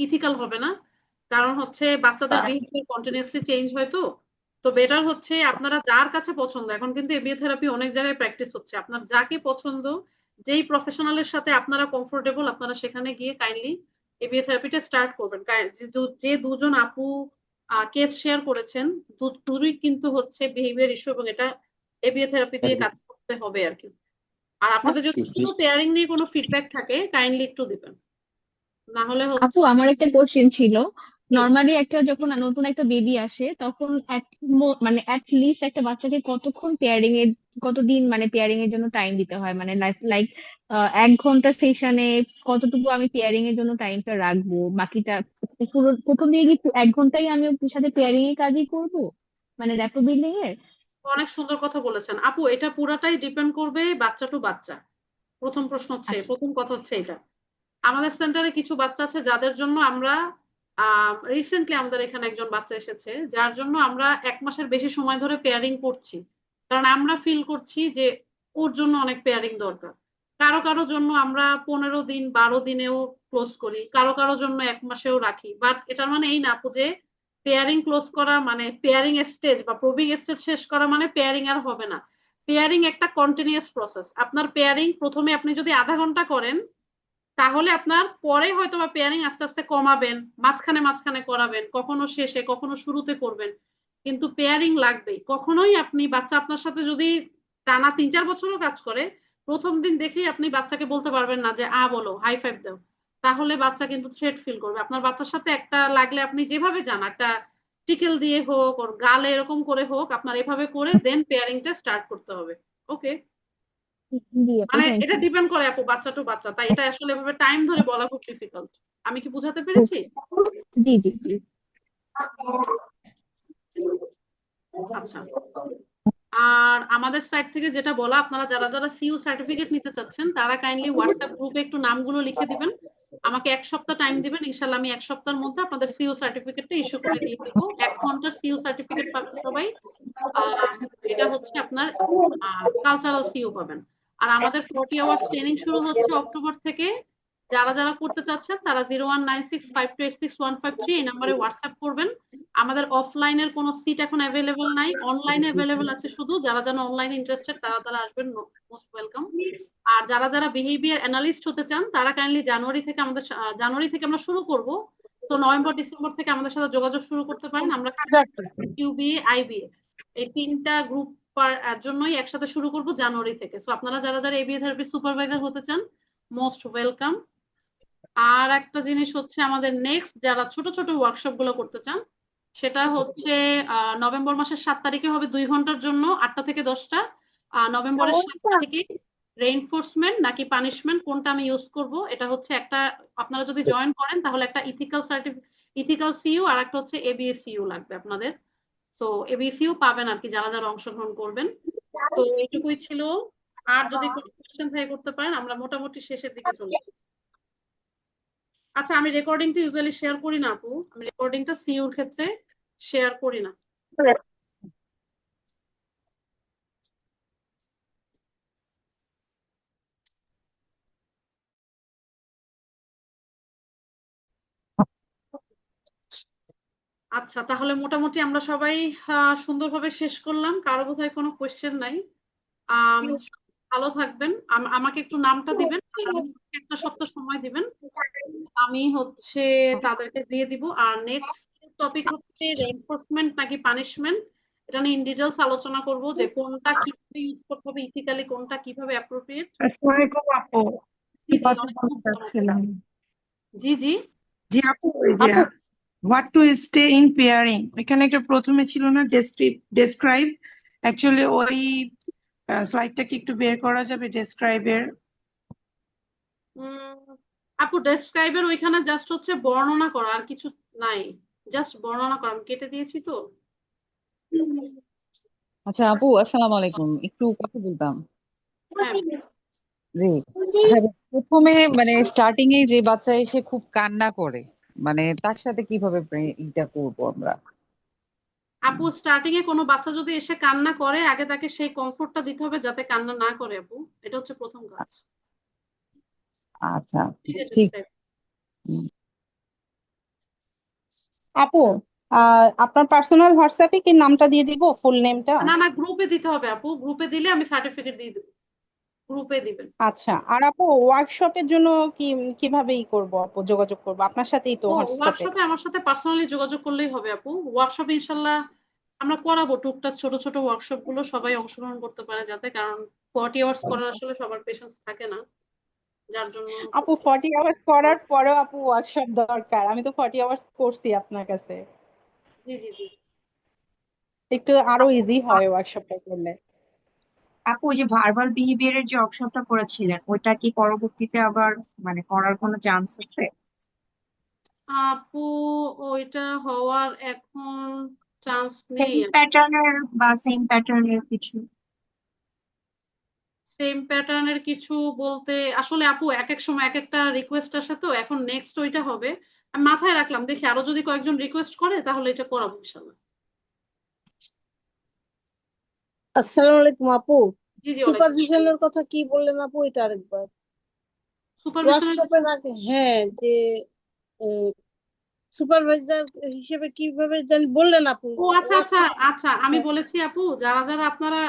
ইথিক্যাল হবে না, কারণ হচ্ছে বাচ্চাদের বিহেভিয়ার কন্টিনিউয়াসলি চেঞ্জ হয়। তো বেটার হচ্ছে আপনারা যার কাছে পছন্দ, এখন কিন্তু এবিএ থেরাপি অনেক জায়গায় প্র্যাকটিস হচ্ছে, আপনার যাকে পছন্দ, যেই প্রফেশনালের সাথে আপনারা কমফোর্টেবল, আপনারা সেখানে গিয়ে কাইন্ডলি এবিএ থেরাপিটা স্টার্ট করবেন। যে দুজন আপু কেস শেয়ার করেছেন, দুটোই কিন্তু হচ্ছে বিহেভিয়ার ইস্যু, এবং এটা এবিএ থেরাপি দিয়ে কাজ করতে হবে আর কি। আর আপনাদের যদি শুধু পেয়ারিং নিয়ে কোনো ফিডব্যাক থাকে, কাইন্ডলি একটু দিবেন, না হলে আপু হচ্ছে আমার একটা কোশ্চেন ছিল। নর্মালি একটা যখন নতুন একটা বেবি আসে তখন মানে অ্যাট লিস্ট একটা বাচ্চাকে কতদিন মানে পেয়ারিং এর জন্য টাইম দিতে হয়, মানে লাইক 1 ঘন্টা সেশনে কতটুকু আমি পেয়ারিং এর জন্য টাইমটা রাখবো, বাকিটা পুরো প্রথম দিকে কি 1 ঘন্টাই আমি ওর সাথে পেয়ারিং এর কাজই করবো, মানে র্যাপো বিল্ডিং এর? অনেক সুন্দর কথা বলেছেন আপু। এটা পুরাটাই ডিপেন্ড করবে বাচ্চা টু বাচ্চা। আচ্ছা। প্রথম কথা হচ্ছে এটা, আমাদের সেন্টারে কিছু বাচ্চা আছে যাদের জন্য আমরা রিসেন্টলি আমাদের এখানে একজন বাচ্চা এসেছে যার জন্য আমরা 1 মাসের বেশি সময় ধরে পেয়ারিং করছি, কারণ আমরা ফিল করছি যে ওর জন্য অনেক পেয়ারিং দরকার। কারো কারো জন্য আমরা 15 দিন 12 দিনেও ক্লোজ করি, কারো কারো জন্য 1 মাসেও রাখি। বাট এটার মানে এই না আপু যে পেয়ারিং ক্লোজ করা মানে পেয়ারিং স্টেজ বা প্রবিং স্টেজ শেষ করা মানে পেয়ারিং আর হবে না। পেয়ারিং একটা কন্টিনিউয়াস প্রসেস। আপনার পেয়ারিং প্রথমে আপনি যদি আধা ঘন্টা করেন, তাহলে আপনার পরে হয়তো বা পেয়ারিং আস্তে আস্তে কমাবেন, মাঝখানে মাঝখানে করাবেন, কখনো শেষে কখনো শুরুতে করবেন, কিন্তু পেয়ারিং লাগবেই। কখনোই আপনি বাচ্চা আপনার সাথে যদি টানা 3-4 বছরও কাজ করে, প্রথম দিন দেখেই আপনি বাচ্চাকে বলতে পারবেন না যে বলো, হাই ফাইভ দাও, তাহলে বাচ্চা কিন্তু থ্রেট ফিল করবে। আপনার বাচ্চার সাথে একটা লাগলে আপনি যেভাবে যান, একটা টিকেল দিয়ে হোক, ওর গালে এরকম করে হোক, আপনার এভাবে করে দেন পেয়ারিংটা স্টার্ট করতে হবে। ওকে, জি আপু, মানে থ্যাংক এটা ইউ। ডিপেন্ড করে আপু বাচ্চা টু বাচ্চা, তাই এটা আসলে এভাবে টাইম ধরে বলা খুব ডিফিকাল্ট। আমি কি বুঝাতে পেরেছি? জি জি জি। আচ্ছা, আর আমাদের সাইড থেকে যেটা বলা, আপনারা যারা যারা সিইউ সার্টিফিকেট নিতে চাচ্ছেন তারা কাইন্ডলি হোয়াটসঅ্যাপ গ্রুপে একটু নামগুলো লিখে দিবেন, আমাকে 1 সপ্তাহ টাইম দিবেন, ইনশাল্লাহ আমি 1 সপ্তাহের মধ্যে আপনাদের সিইউ সার্টিফিকেটটা ইস্যু করে দিয়ে দেবো। 1 ঘন্টার সিইউ সার্টিফিকেট পাবেন সবাই। আহ এটা হচ্ছে আপনার কালচারাল সিইউ পাবেন। আর আমাদের 40 আওয়ার্স ট্রেনিং শুরু হচ্ছে অক্টোবর থেকে। যারা যারা করতে চাচ্ছেন তারা 01965286 153 এই নাম্বারে হোয়াটসঅ্যাপ করবেন। আমাদের অফলাইনের কোনো সিট এখন অ্যাভেলেবল নাই, অনলাইনে অ্যাভেলেবল আছে শুধু। যারা যারা অনলাইনে ইন্টারেস্টেড তারা তারা আসবেন, মোস্ট ওয়েলকাম। আর যারা যারা বিহেভিয়ার অ্যানালিস্ট হতে চান তারা কাইন্ডলি জানুয়ারি থেকে আমরা শুরু করব। তো নভেম্বর ডিসেম্বর থেকে আমাদের সাথে যোগাযোগ শুরু করতে পারেন। আমরা কিউবিএ আইবিএ এই 3টা গ্রুপ জন্যই একসাথে শুরু করব জানুয়ারি থেকে। সো আপনারা যারা যারা এবিএ থেরাপি সুপারভাইজার হতে চান, মোস্ট ওয়েলকাম। আর একটা জিনিস হচ্ছে, আমাদের নেক্সট যারা ছোট ছোট ওয়ার্কশপ গুলো করতে চান, সেটা হচ্ছে নভেম্বর মাসের 7 তারিখে হবে 2 ঘন্টার জন্য, 8টা থেকে 10টা। নভেম্বরের 7 তারিখে রেইনফোর্সমেন্ট নাকি পানিশমেন্ট কোনটা আমি ইউজ করব, এটা হচ্ছে একটা, আপনারা যদি জয়েন করেন তাহলে একটা ইথিক্যাল সিইউ আর একটা হচ্ছে এবিএ সিইউ লাগবে আপনাদের। তো এবিএ সিইউ পাবেন আর কি যারা যারা অংশগ্রহণ করবেন। তো এইটুকুই ছিল। আর যদি কোনো কোয়েশ্চেন থাকে করতে পারেন, আমরা মোটামুটি শেষের দিকে চলে এসেছি। আচ্ছা, আমি রেকর্ডিংটা ইউজুয়ালি শেয়ার করি না আপু, আমি রেকর্ডিংটা সিইউর ক্ষেত্রে শেয়ার করি না। আচ্ছা, তাহলে মোটামুটি আমরা সবাই সুন্দরভাবে শেষ করলাম। কারো বোধহয় কোনো কোয়েশ্চেন নাই। ভালো থাকবেন। আমাকে একটু নামটা দিবেন, আমাকে 1 সপ্তাহ সময় দিবেন, আমি হচ্ছে তাদেরকে দিয়ে দিব। আর নেক্সট টপিক হচ্ছে রেইনফোর্সমেন্ট নাকি পানিশমেন্ট, এটা নিয়ে ইন ডিটেলস আলোচনা করব যে কোনটা কিভাবে ইউজ করতে হবে ইথিক্যালি, কোনটা কিভাবে অ্যাপ্রোপ্রিয়েট। আসসালামু আলাইকুম আপু, জি জি, কথা ওয়ালাইকুম বলতে আসসালাম আপু। চাচ্ছিলাম। জি জি জি আপু, ওই যে আপু what to stay in pairing, এখানে একটা প্রথমে ছিল না ডেসক্রাইব, অ্যাকচুয়ালি ওই স্লাইডটা কি একটু বের করা যাবে ডেসক্রাইবের? আপু ডেসক্রাইবের ওইখানে জাস্ট হচ্ছে বর্ণনা করা, আর কিছু নাই, জাস্ট বর্ণনা করা, আমি কেটে দিয়েছি তো। আচ্ছা আপু, আসসালামু আলাইকুম, একটু কথা বলতাম। হ্যাঁ জি, হ্যাঁ, প্রথমে মানে স্টার্টিং এ যে বাচ্চা এসে খুব কান্না করে, মানে তার সাথে কিভাবে এটা করবো আমরা? আপু স্টার্টিং এ কোনো বাচ্চা যদি এসে কান্না করে, আগে তাকে সেই কমফোর্টটা দিতে হবে যাতে কান্না না করে আপু, এটা হচ্ছে প্রথম কাজ। আচ্ছা, এই যে ঠিক। describe। আপু আপনার পার্সোনাল হোয়াটসঅ্যাপে কি নামটা দিয়ে দিব, ফুল নেমটা? না না, গ্রুপে দিতে হবে আপু, গ্রুপে দিলে আমি সার্টিফিকেট দিয়ে দেবো, গ্রুপে দিবেন। আচ্ছা, আর আপু ওয়ার্কশপের জন্য কিভাবে করব আপু, যোগাযোগ করব আপনার সাথেই তো ও হোয়াটসঅ্যাপে? ওয়ার্কশপে আমার সাথে পার্সোনালি যোগাযোগ করলেই হবে আপু, ওয়ার্কশপে ইনশাল্লাহ আমরা করাবো টুকটাক ছোট ছোট ওয়ার্কশপ গুলো, সবাই অংশগ্রহণ করতে পারে যাতে, কারণ 40 আওয়ার্স করার আসলে সবার পেশেন্স থাকে না, যার জন্য। আপু 40 আওয়ার্স করার পরেও আপু ওয়ার্কশপ দরকার, আমি তো 40 আওয়ার্স করছি আপনার কাছে, জি জি জি। একটু আরো ইজি হয় ওয়ার্কশপটা করলে। আপু ওই যে ভার্বাল বিহেভিয়ারের যে ওয়ার্কশপটা করেছিলেন, ওইটা কি পরবর্তীতে আবার মানে করার কোনো চান্স আছে? আপু ওইটা হওয়ার এখন চান্স নেই। সেম প্যাটার্নের কিছু? সেম প্যাটার্নের কিছু বলতে আসলে আপু এক এক সময় এক একটা রিকোয়েস্ট আসে, তো এখন নেক্সট ওইটা হবে, আমি মাথায় রাখলাম, দেখি আরো যদি কয়েকজন রিকোয়েস্ট করে তাহলে এটা করাবো ইনশাল্লাহ। আসসালামু আলাইকুম আপু, জি জি, ওয়ালাইকুম। সুপারভিশনের কথা কি বললেন আপু, এটা আরেকবার? সুপারভিশনের ওয়ার্কশপের আগে, হ্যাঁ, যে সুপারভাইজার হিসেবে কিভাবে জানি বললেন আপু। ও আচ্ছা আচ্ছা আচ্ছা, আমি বলেছি আপু, যারা যারা আপনারা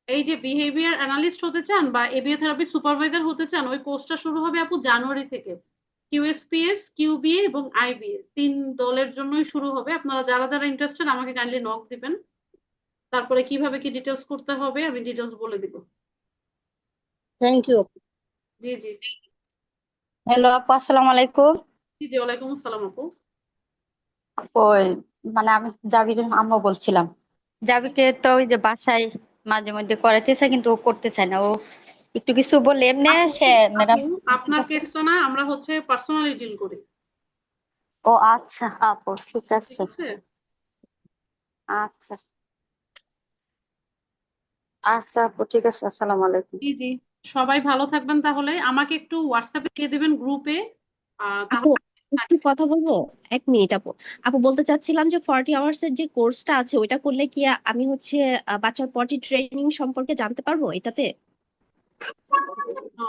এই যে বিহেভিয়ার অ্যানালিস্ট হতে চান বা এবিএ থেরাপি সুপারভাইজার হতে চান, ওই কোর্সটা শুরু হবে আপু জানুয়ারি থেকে। কিউএসপিএস, কিউবিএ এবং আইবিএ 3 দলের জন্যই শুরু হবে। আপনারা যারা যারা ইন্টারেস্টেড আমাকে কাইন্ডলি নক দিবেন, তারপরে কিভাবে কি ডিটেলস করতে হবে আমি ডিটেলস বলে দিব। Thank you. জি জি হ্যালো আপু, আসসালামু আলাইকুম। জি জি, ওয়ালাইকুম আসসালাম আপু। ওই মানে আমি জাবির আম্মু বলছিলাম। জাবিকে তো ওই যে বাসায় মাঝে মধ্যে করাইতেছে, কিন্তু ও করতে চায় না। ও একটু কিছু বললে এমনি আপু সে ম্যাডাম। আপু, আপনার কেসটা না আমরা হচ্ছে পার্সোনালি ডিল করি, ও আচ্ছা আপু, ঠিক ঠিক আছে। আছে? আচ্ছা আচ্ছা আপু, ঠিক আছে, আসসালামু আলাইকুম। জি জি, সবাই ভালো থাকবেন, তাহলে আমাকে একটু হোয়াটসঅ্যাপে দিয়ে দিবেন গ্রুপে, আপু তাহলে। একটু কথা বলবো, 1 মিনিট আপু। আপু বলতে চাচ্ছিলাম যে 40 আওয়ার্স এর যে কোর্সটা আছে ওইটা করলে কি আমি হচ্ছে বাচ্চার পটি ট্রেনিং সম্পর্কে জানতে পারবো এটাতে?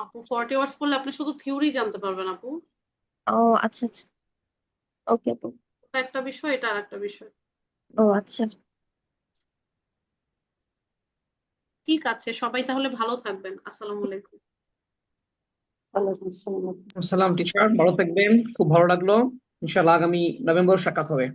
আপু 40 আওয়ার্স করলে আপনি শুধু থিওরি জানতে পারবেন আপু, ও আচ্ছা আচ্ছা, ওকে আপু। ওটা একটা বিষয়, এটা আর একটা বিষয়। ও আচ্ছা। ঠিক আছে, সবাই তাহলে ভালো থাকবেন, আসসালামু আলাইকুম। ওয়ালাইকুম আসসালাম। আসসালাম টিচার, ভালো থাকবেন, খুব ভালো লাগলো। ইনশাআল্লাহ আগামী নভেম্বর সাক্ষাৎ হবে।